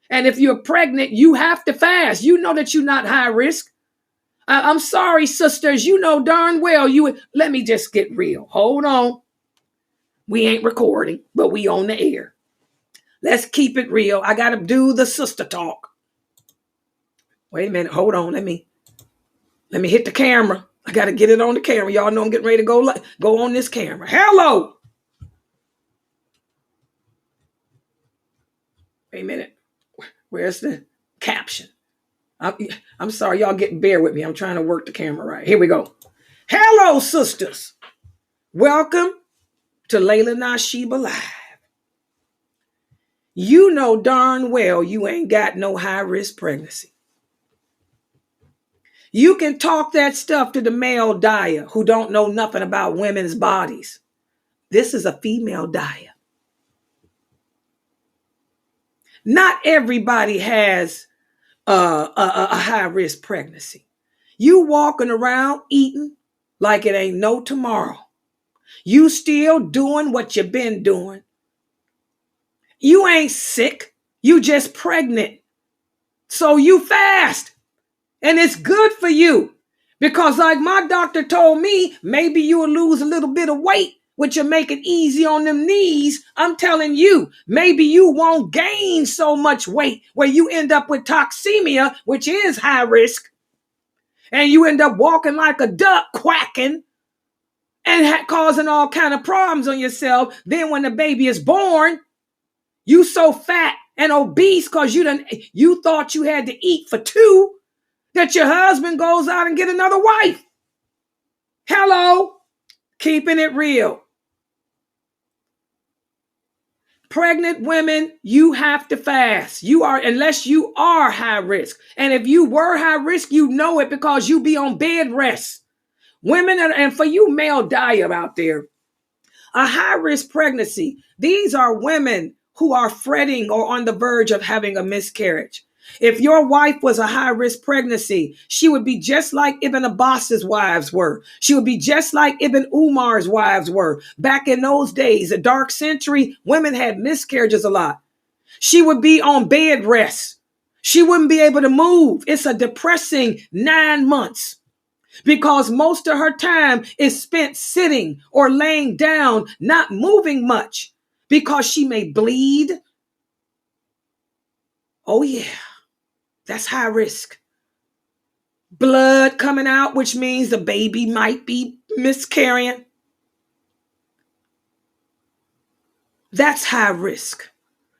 Speaker 1: And if you're pregnant, you have to fast. You know that you're not high risk. I'm sorry, sisters. You know darn well let me just get real. Hold on. We ain't recording, but we on the air. Let's keep it real. I got to do the sister talk. Wait a minute. Hold on. Let me hit the camera. I got to get it on the camera. Y'all know I'm getting ready to go on this camera. Hello. Wait a minute. Where's the caption? I'm sorry, y'all bear with me. I'm trying to work the camera right. Here we go. Hello, sisters. Welcome to Layla Nashiba Live. You know darn well you ain't got no high-risk pregnancy. You can talk that stuff to the male dawah who don't know nothing about women's bodies. This is a female dawah. Not everybody has a high-risk pregnancy. You walking around eating like it ain't no tomorrow. You still doing what you've been doing. You ain't sick. You just pregnant. So you fast. And it's good for you. Because like my doctor told me, maybe you'll lose a little bit of weight, which will make it easy on them knees. I'm telling you, maybe you won't gain so much weight where you end up with toxemia, which is high risk. And you end up walking like a duck, quacking and causing all kind of problems on yourself. Then when the baby is born, you so fat and obese because you thought you had to eat for 2 that your husband goes out and get another wife. Hello, keeping it real. Pregnant women, you have to fast. Unless you are high risk. And if you were high risk, you know it because you be on bed rest. Women, and for you male dawah out there, a high risk pregnancy, these are women who are fretting or on the verge of having a miscarriage. If your wife was a high-risk pregnancy, she would be just like Ibn Abbas's wives were. She would be just like Ibn Umar's wives were. Back in those days, a dark century, women had miscarriages a lot. She would be on bed rest. She wouldn't be able to move. It's a depressing 9 months because most of her time is spent sitting or laying down, not moving much because she may bleed. Oh yeah. That's high risk. Blood coming out, which means the baby might be miscarrying. That's high risk.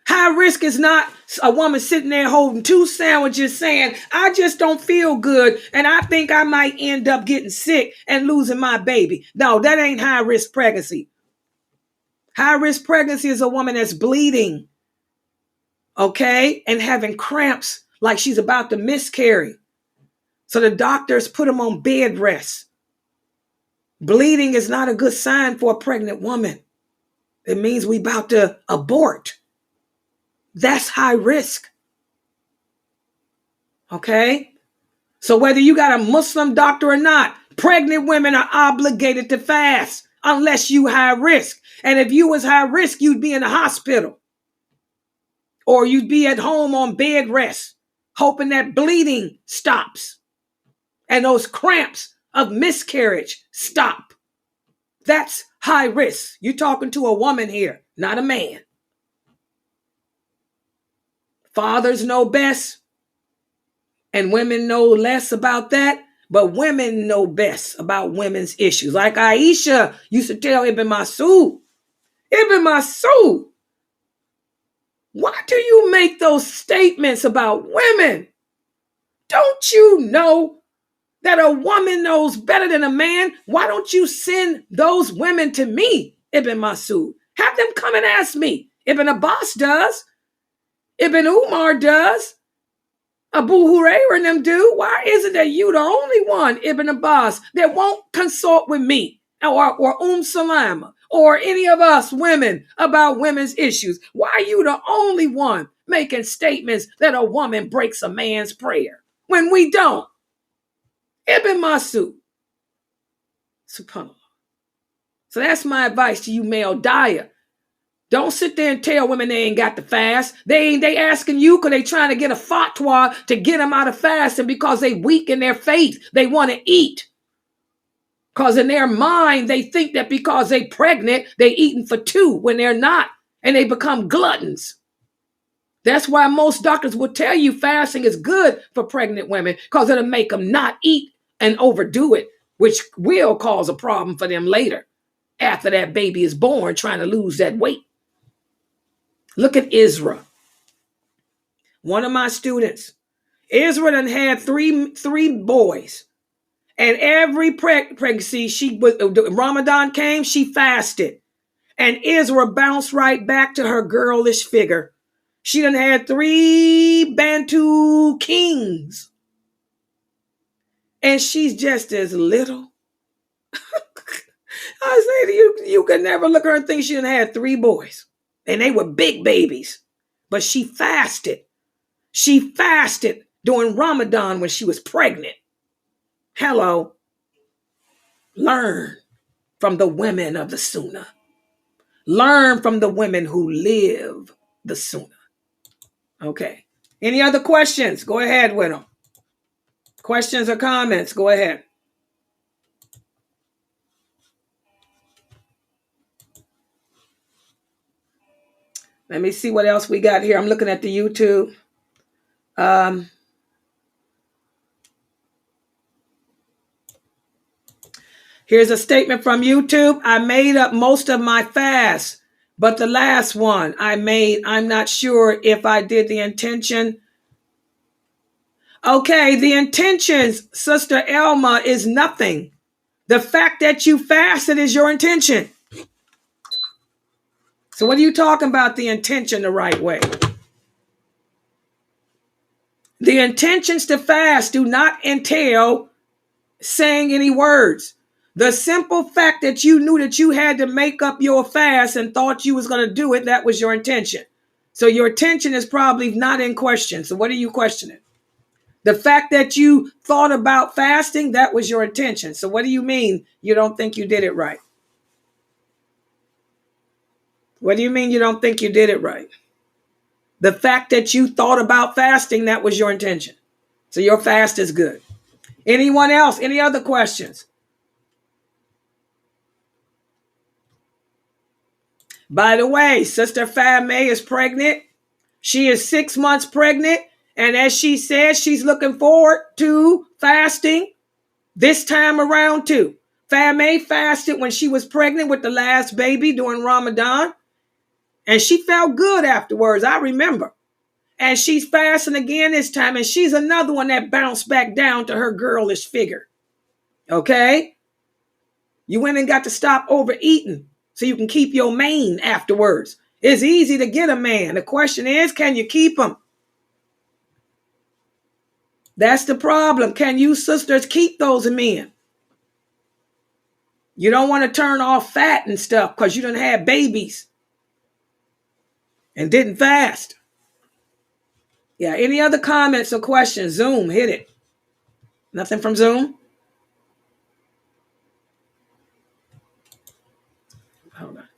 Speaker 1: High risk is not a woman sitting there holding 2 sandwiches saying, I just don't feel good and I think I might end up getting sick and losing my baby. No, that ain't high risk pregnancy. High risk pregnancy is a woman that's bleeding, okay, and having cramps like she's about to miscarry. So the doctors put them on bed rest. Bleeding is not a good sign for a pregnant woman. It means we about to abort. That's high risk. Okay? So whether you got a Muslim doctor or not, pregnant women are obligated to fast unless you high risk. And if you was high risk, you'd be in the hospital. Or you'd be at home on bed rest, hoping that bleeding stops and those cramps of miscarriage stop. That's high risk. You're talking to a woman here, not a man. Fathers know best and women know less about that, but women know best about women's issues. Like Aisha used to tell Ibn Masud, why do you make those statements about women? Don't you know that a woman knows better than a man? Why don't you send those women to me, Ibn Masud? Have them come and ask me. Ibn Abbas does. Ibn Umar does. Abu Hurairah and them do. Why is it that you the only one, Ibn Abbas, that won't consult with me or Salama or any of us women about women's issues? Why are you the only one making statements that a woman breaks a man's prayer when we don't? Ibn Masud. SubhanAllah. So that's my advice to you, male dyer. Don't sit there and tell women they ain't got to fast. They asking you because they trying to get a fatwa to get them out of fasting because they weak in their faith. They want to eat. Because in their mind, they think that because they pregnant, they eating for 2 when they're not. And they become gluttons. That's why most doctors will tell you fasting is good for pregnant women because it'll make them not eat and overdo it, which will cause a problem for them later after that baby is born trying to lose that weight. Look at Israel. One of my students. Israel done had three boys. And every pregnancy, Ramadan came, she fasted. And Israel bounced right back to her girlish figure. She done had 3 Bantu kings. And she's just as little. I say to you, you could never look at her and think she done had 3 boys. And they were big babies. But she fasted. She fasted during Ramadan when she was pregnant. Hello. Learn from the women of the Sunnah. Learn from the women who live the Sunnah. Okay. Any other questions? Go ahead with them. Questions or comments? Go ahead. Let me see what else we got here. I'm looking at the YouTube. Here's a statement from YouTube. I made up most of my fast, but the last one I made, I'm not sure if I did the intention. Okay, the intentions, Sister Elma, is nothing. The fact that you fasted is your intention. So what are you talking about the intention the right way? The intentions to fast do not entail saying any words. The simple fact that you knew that you had to make up your fast and thought you was going to do it, that was your intention. So your intention is probably not in question. So what are you questioning? The fact that you thought about fasting, that was your intention. So what do you mean you don't think you did it right? What do you mean you don't think you did it right? The fact that you thought about fasting, that was your intention. So your fast is good. Anyone else? Any other questions? By the way, Sister Fame is pregnant. She is 6 months pregnant. And as she says, she's looking forward to fasting this time around too. Fame fasted when she was pregnant with the last baby during Ramadan. And she felt good afterwards, I remember. And she's fasting again this time. And she's another one that bounced back down to her girlish figure. Okay? You women got to stop overeating so you can keep your mane afterwards. It's easy to get a man. The question is, can you keep him? That's the problem. Can you sisters keep those men? You don't want to turn off fat and stuff because you done had babies and didn't fast. Yeah, any other comments or questions? Zoom, hit it. Nothing from Zoom? Hold on.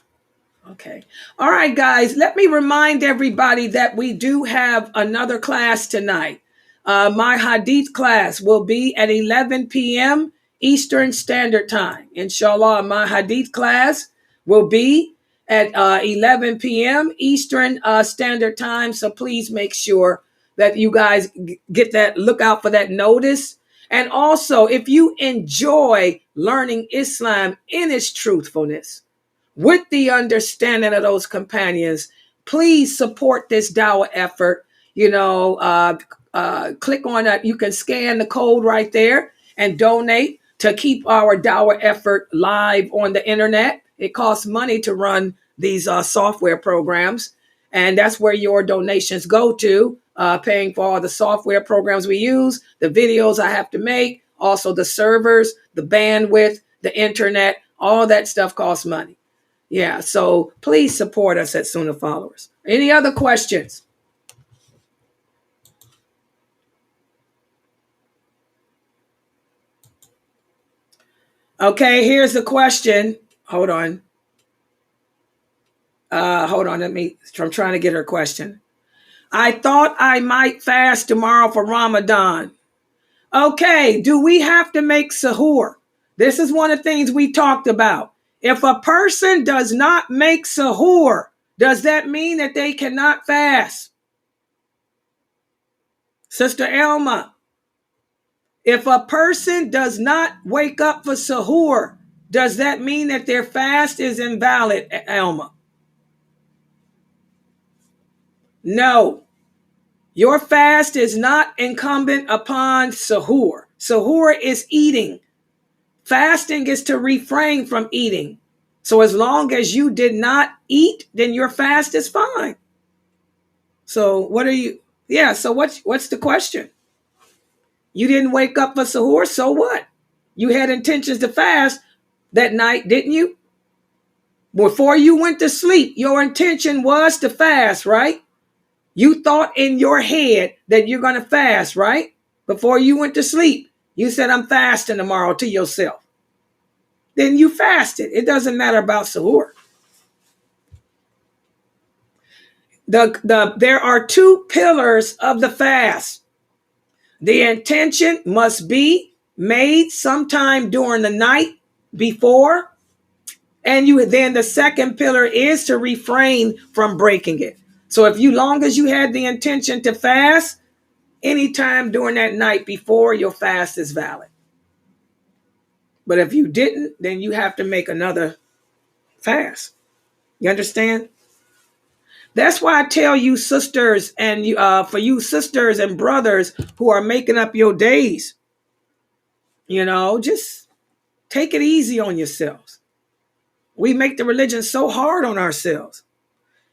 Speaker 1: Okay. All right, guys, let me remind everybody that we do have another class tonight. My Hadith class will be at 11 p.m. Eastern Standard Time. Inshallah, my Hadith class will be at 11 p.m. Eastern Standard Time. So please make sure that you guys get that, look out for that notice. And also, if you enjoy learning Islam in its truthfulness, with the understanding of those companions, please support this dawah effort. Click on that. You can scan the code right there and donate to keep our dawah effort live on the internet. It costs money to run these software programs, and that's where your donations go to, paying for all the software programs we use, the videos I have to make, also the servers, the bandwidth, the internet, all that stuff costs money. Yeah, so please support us at Sunnahfollowers. Any other questions? Okay, here's the question. Hold on. I'm trying to get her question. I thought I might fast tomorrow for Ramadan. Okay, do we have to make sahur? This is one of the things we talked about. If a person does not make sahur, does that mean that they cannot fast? Sister Elma, if a person does not wake up for sahur, does that mean that their fast is invalid, Elma? No. Your fast is not incumbent upon sahur. Sahur is eating. Fasting is to refrain from eating. So as long as you did not eat, then your fast is fine. So what are you? Yeah, so what's the question? You didn't wake up for sahur, so what? You had intentions to fast that night, didn't you? Before you went to sleep, your intention was to fast, right? You thought in your head that you're going to fast, right? Before you went to sleep, you said, I'm fasting tomorrow to yourself. Then you fasted. It doesn't matter about sahur. There are two pillars of the fast. The intention must be made sometime during the night before. And then the second pillar is to refrain from breaking it. So if long as you had the intention to fast, anytime during that night before, your fast is valid. But if you didn't, then you have to make another fast. You understand? That's why I tell you sisters and for you sisters and brothers who are making up your days, just take it easy on yourselves. We make the religion so hard on ourselves.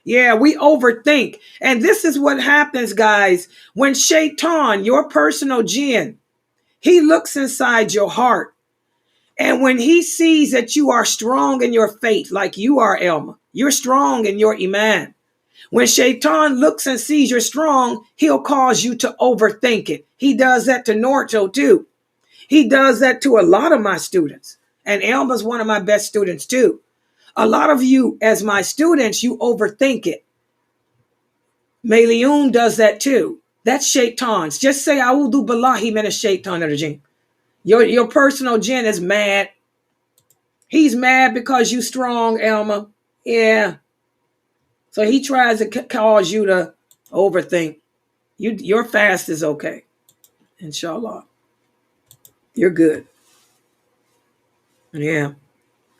Speaker 1: Yeah, we overthink. And this is what happens, guys. When Shaitan, your personal jinn, he looks inside your heart. And when he sees that you are strong in your faith, like you are, Elma, you're strong in your iman. When Shaitan looks and sees you're strong, he'll cause you to overthink it. He does that to Norto too. He does that to a lot of my students. And Elma's one of my best students too. A lot of you, as my students, you overthink it. Maliun does that too. That's Shaitan's. Just say, A'udhu billahi minash shaitanir rajim. Your personal jinn is mad. He's mad because you strong, Elma. Yeah. So he tries to cause you to overthink. Your fast is okay. Inshallah. You're good. Yeah.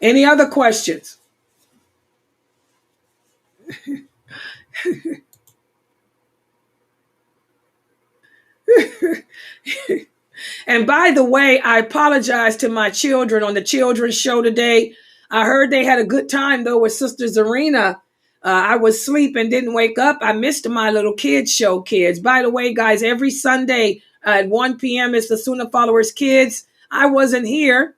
Speaker 1: Any other questions? And by the way, I apologize to my children on the children's show today. I heard they had a good time though with Sister Zarina. I was asleep and didn't wake up. I missed my little kids show, kids. By the way, guys, every Sunday at 1 p.m. is the Sunnahfollowers kids. I wasn't here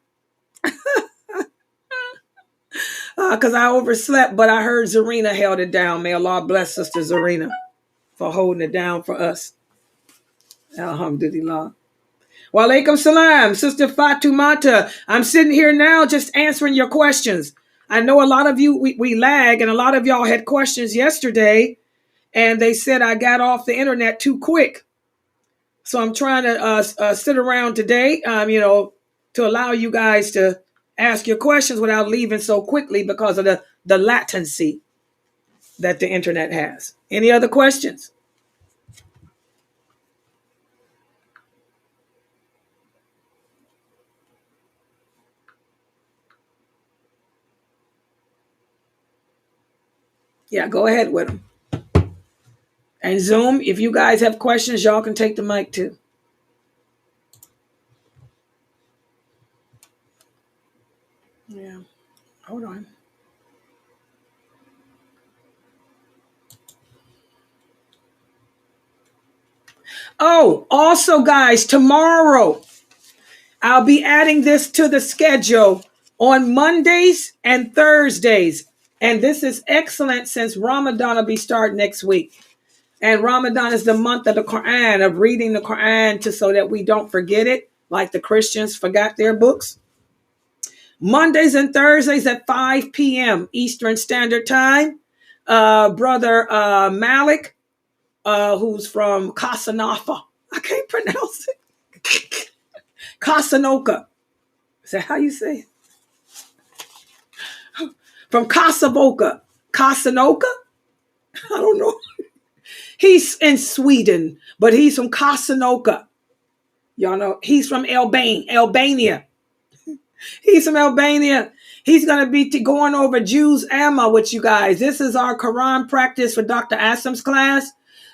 Speaker 1: because I overslept, but I heard Zarina held it down. May Allah bless Sister Zarina for holding it down for us. Alhamdulillah. Wa alaikum salam, Sister Fatumata. I'm sitting here now just answering your questions. I know a lot of you, we lag, and a lot of y'all had questions yesterday, and they said I got off the internet too quick. So I'm trying to sit around today, to allow you guys to ask your questions without leaving so quickly because of the latency that the internet has. Any other questions? Yeah, go ahead with them. And Zoom, if you guys have questions, y'all can take the mic too. Yeah, hold on. Oh, also guys, tomorrow I'll be adding this to the schedule on Mondays and Thursdays. And this is excellent since Ramadan will be starting next week. And Ramadan is the month of the Quran, of reading the Quran so that we don't forget it, like the Christians forgot their books. Mondays and Thursdays at 5 p.m. Eastern Standard Time. Brother Malik, who's from Casanafa. I can't pronounce it. Casanoka. Is that how you say it? From Casavoka. Casanoka? I don't know. He's in Sweden, but he's from Casanoka. Y'all know, he's from Albania. He's from Albania. He's going to be going over Jews Amma with you guys. This is our Quran practice for Dr. Asim's class.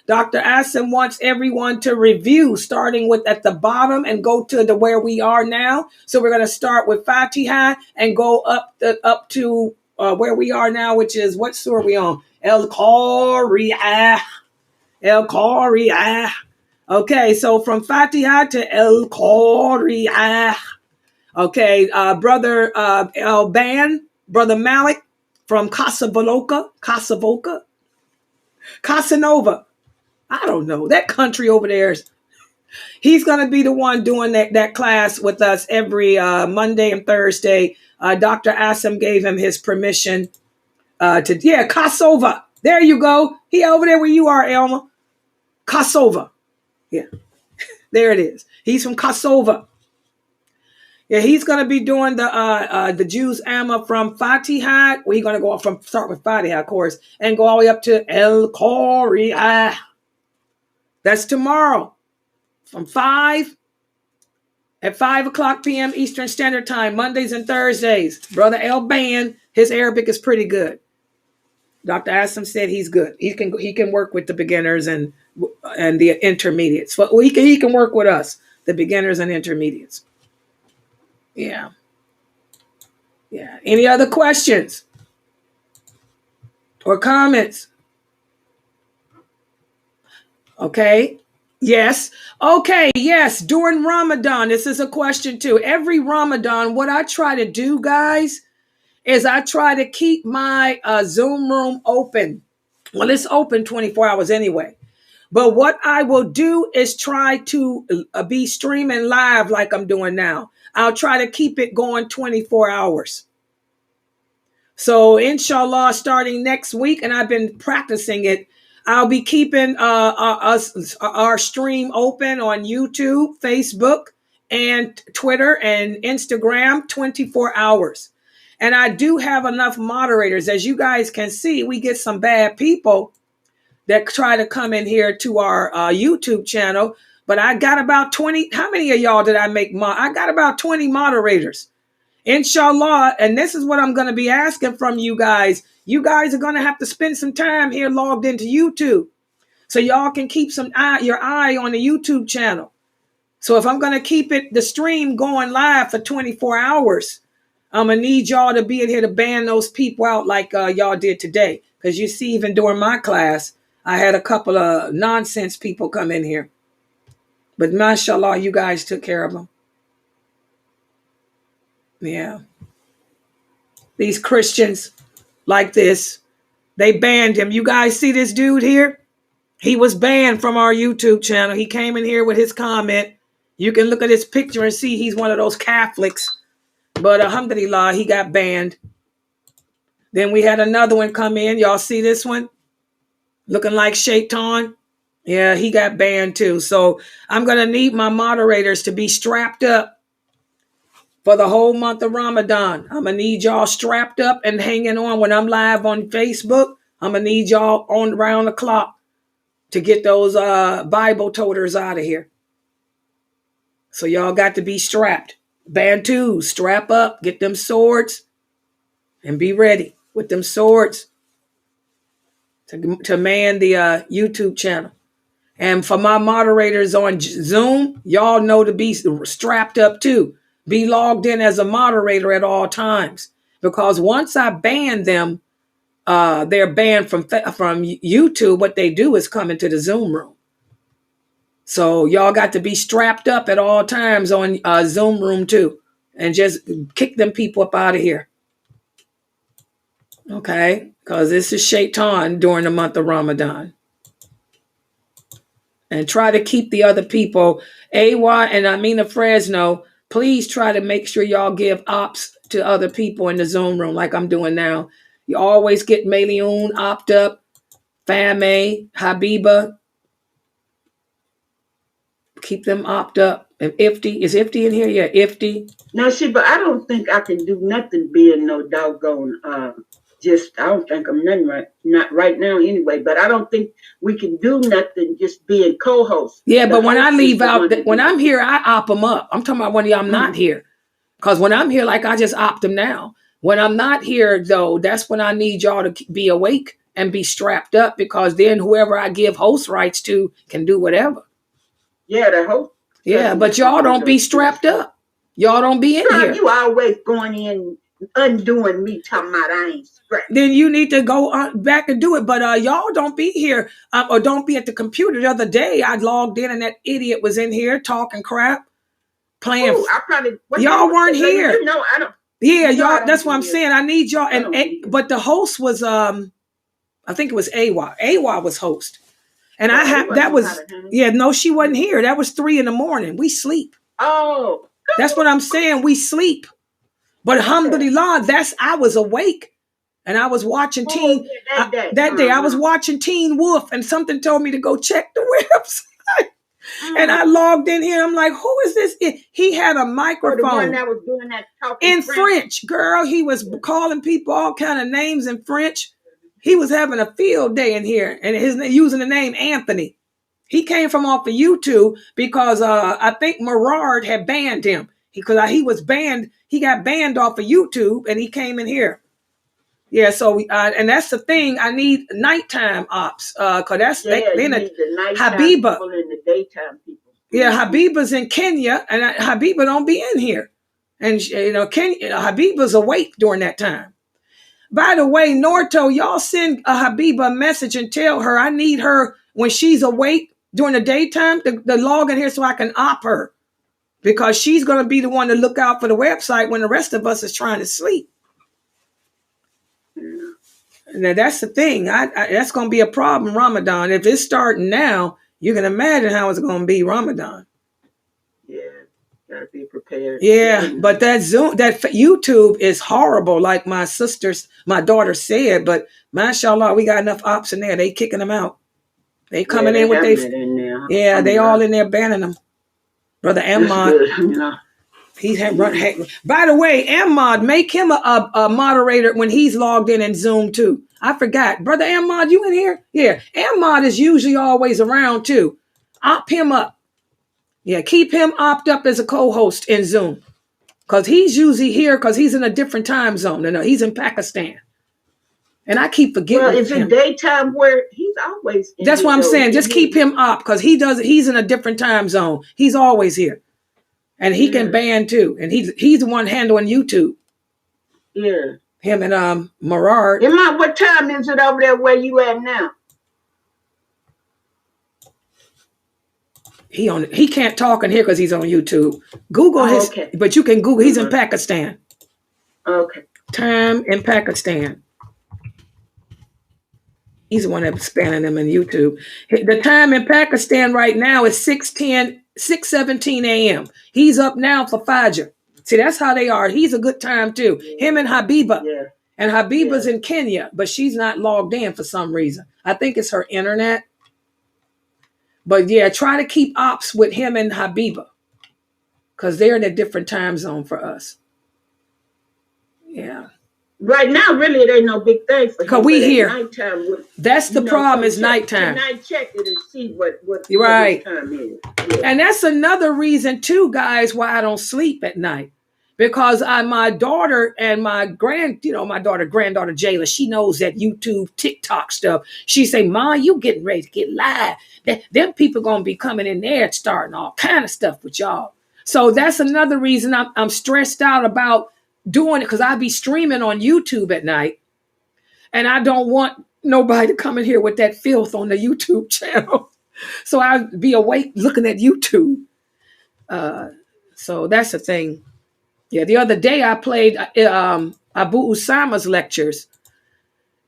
Speaker 1: Dr. Asim wants everyone to review, starting with at the bottom and go to where we are now. So we're going to start with Fatiha and go up to where we are now, which is, what surah are we on? Al-Qari'ah. Al-Qari'ah. Okay, so from Fatiha to Al-Qari'ah. Okay, Brother Brother Malik from Casanova. I don't know. That country over there. He's going to be the one doing that class with us every Monday and Thursday. Dr. Asim gave him his permission Kosova. There you go. He over there where you are, Elma. Kosova. Yeah, there it is. He's from Kosova. Yeah, he's going to be doing the Jews Amma from Fatiha. Well, he's going to start with Fatiha, of course, and go all the way up to El Qari'ah. That's tomorrow from 5 o'clock p.m. Eastern Standard Time, Mondays and Thursdays. Brother Elban, his Arabic is pretty good. Dr. Asim said he's good. He can work with the beginners and the intermediates. But he can work with us, the beginners and intermediates. Yeah. Yeah. Any other questions or comments? Okay. Yes. Okay. Yes. During Ramadan, this is a question too. Every Ramadan, what I try to do, guys, is I try to keep my Zoom room open Well, it's open 24 hours anyway. But what I will do is try to be streaming live like I'm doing now. I'll try to keep it going 24 hours. So inshallah, starting next week, and I've been practicing it, I'll be keeping our stream open on YouTube, Facebook, and Twitter and Instagram 24 hours. And I do have enough moderators. As you guys can see, we get some bad people that try to come in here to our YouTube channel. But I got about 20. How many of y'all did I make? I got about 20 moderators. Inshallah, and this is what I'm going to be asking from you guys. You guys are going to have to spend some time here logged into YouTube, so y'all can keep your eye on the YouTube channel. So if I'm going to keep the stream going live for 24 hours, I'm going to need y'all to be in here to ban those people out like y'all did today. Because you see, even during my class, I had a couple of nonsense people come in here. But mashallah, you guys took care of them. Yeah. These Christians like this, they banned him. You guys see this dude here? He was banned from our YouTube channel. He came in here with his comment. You can look at his picture and see he's one of those Catholics. But alhamdulillah, he got banned. Then we had another one come in. Y'all see this one? Looking like Shaitan. Yeah, he got banned too. So I'm going to need my moderators to be strapped up for the whole month of Ramadan. I'm going to need y'all strapped up and hanging on when I'm live on Facebook. I'm going to need y'all on around the clock to get those Bible toters out of here. So y'all got to be strapped. Bantus, strap up, get them swords, and be ready with them swords to man the YouTube channel. And for my moderators on Zoom, y'all know to be strapped up too. Be logged in as a moderator at all times. Because once I ban them, they're banned from YouTube. What they do is come into the Zoom room. So y'all got to be strapped up at all times on Zoom room too. And just kick them people up out of here. Okay? Because this is Shaitan during the month of Ramadan. And try to keep the other people, AY and Amina Fresno, please try to make sure y'all give ops to other people in the Zoom room like I'm doing now. You always get Meliun opt up, Fame, Habiba. Keep them opt up. And Ifti, is Ifti in here? Yeah, Ifti.
Speaker 5: Now, but I don't think I can do nothing being no doggone, I don't think I'm nothing right. Not right now anyway, but I don't think we can do nothing just being co-host.
Speaker 1: Yeah, but when I leave out, when I'm here, I opt them up. I'm talking about when I'm not here. Because when I'm here, like I just opt them now. When I'm not here, though, that's when I need y'all to be awake and be strapped up, because then whoever I give host rights to can do whatever.
Speaker 5: Yeah, the host.
Speaker 1: Yeah, but y'all don't be strapped up. Y'all don't be in here.
Speaker 5: You always going in, undoing me, talking about I ain't strapped.
Speaker 1: Then you need to go back and do it. But y'all don't be here or don't be at the computer. The other day, I logged in and that idiot was in here talking crap, playing.
Speaker 5: Ooh,
Speaker 1: y'all weren't here.
Speaker 5: You know, I don't.
Speaker 1: Yeah, y'all. That's what I'm saying. I need y'all. But the host was, I think it was AY. AY was host. And no, she wasn't here. That was 3 a.m. We sleep.
Speaker 5: Oh.
Speaker 1: That's what I'm saying. We sleep. But alhamdulillah, I was awake. And I was watching that day I was watching Teen Wolf, and something told me to go check the website. And I logged in here. I'm like, who is this? He had a microphone.
Speaker 5: The one that was doing that talking
Speaker 1: in French. Girl, he was calling people all kind of names in French. He was having a field day in here, and using the name Anthony. He came from off of YouTube because I think Merard had banned him. Because he was banned. He got banned off of YouTube, and he came in here. Yeah, so and that's the thing. I need nighttime ops. Cause that's then Habiba.
Speaker 5: People in the daytime people.
Speaker 1: Yeah, Habiba's in Kenya, and Habiba don't be in here. And Habiba's awake during that time. By the way, Norto, y'all send Habiba a message and tell her I need her when she's awake during the daytime to log in here so I can op her. Because she's going to be the one to look out for the website when the rest of us is trying to sleep. Now that's the thing. That's going to be a problem, Ramadan. If it's starting now, you can imagine how it's going to be Ramadan.
Speaker 5: Yeah, gotta be prepared.
Speaker 1: Yeah, but that YouTube is horrible, like my daughter said. But mashallah, we got enough ops in there. They kicking them out. They coming in with they. They all in there banning them. Brother Ahmad. He had run. By the way, Ahmad, make him a moderator when he's logged in Zoom too. I forgot. Brother Ahmad, you in here? Yeah. Ahmad is usually always around too. Op him up. Yeah, keep him opt up as a co-host in Zoom. Because he's usually here because he's in a different time zone. No, he's in Pakistan. And I keep forgetting.
Speaker 5: Well, it's in daytime where he's always in.
Speaker 1: That's what I'm saying. Just keep him up because he's in a different time zone. He's always here. And he can ban too. And he's the one handling YouTube.
Speaker 5: Yeah.
Speaker 1: Him and Marard.
Speaker 5: Imam, what time is it over there where you at now?
Speaker 1: He can't talk in here because he's on YouTube. Google his, but you can Google. He's in Pakistan.
Speaker 5: Okay.
Speaker 1: Time in Pakistan. He's the one that's spanning them in YouTube. The time in Pakistan right now is 6:17 a.m. He's up now for Fajr. See, that's how they are. He's a good time too. Him and Habiba.
Speaker 5: Yeah.
Speaker 1: And Habiba's in Kenya, but she's not logged in for some reason. I think it's her internet. But yeah, try to keep ops with him and Habiba because they're in a different time zone for us. Yeah.
Speaker 5: Right now, really, it ain't no big thing for him.
Speaker 1: Because we here.
Speaker 5: Nighttime,
Speaker 1: that's the problem is nighttime.
Speaker 5: Can I check it and see what
Speaker 1: right.
Speaker 5: time is?
Speaker 1: Yeah. And that's another reason too, guys, why I don't sleep at night. Because my daughter and my granddaughter Jayla, she knows that YouTube, TikTok stuff. She say, Ma, you getting ready to get live. Them people going to be coming in there and starting all kind of stuff with y'all. So that's another reason I'm stressed out about doing it because I be streaming on YouTube at night. And I don't want nobody to come in here with that filth on the YouTube channel. So I'd be awake looking at YouTube. So that's the thing. Yeah, the other day I played Abu Usama's lectures.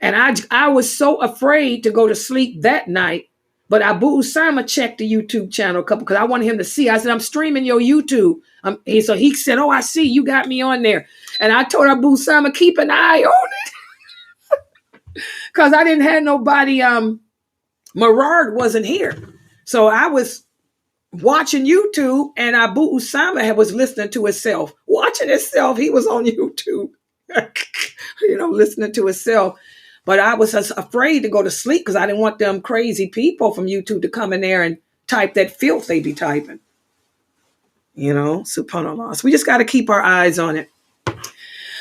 Speaker 1: And I was so afraid to go to sleep that night. But Abu Usama checked the YouTube channel because I wanted him to see. I said, I'm streaming your YouTube. So he said, oh, I see. You got me on there. And I told Abu Usama, keep an eye on it. Because I didn't have nobody. Marard wasn't here. So I was watching YouTube and Abu Usama was listening to himself. Watching himself. He was on YouTube. Listening to himself. But I was afraid to go to sleep because I didn't want them crazy people from YouTube to come in there and type that filth they be typing. Subhanallah. So we just got to keep our eyes on it.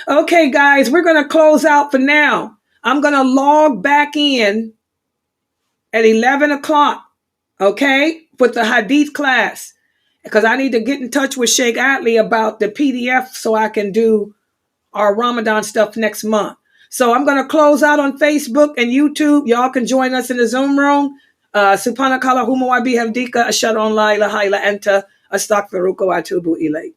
Speaker 1: Okay, guys, we're going to close out for now. I'm going to log back in at 11 o'clock, okay, with the Hadith class because I need to get in touch with Sheikh Atlee about the PDF so I can do our Ramadan stuff next month. So I'm going to close out on Facebook and YouTube. Y'all can join us in the Zoom room. Subhanakallahumma wa bihamdika ashhadu an la ilaha illa anta astaghfiruka wa atubu ilayk.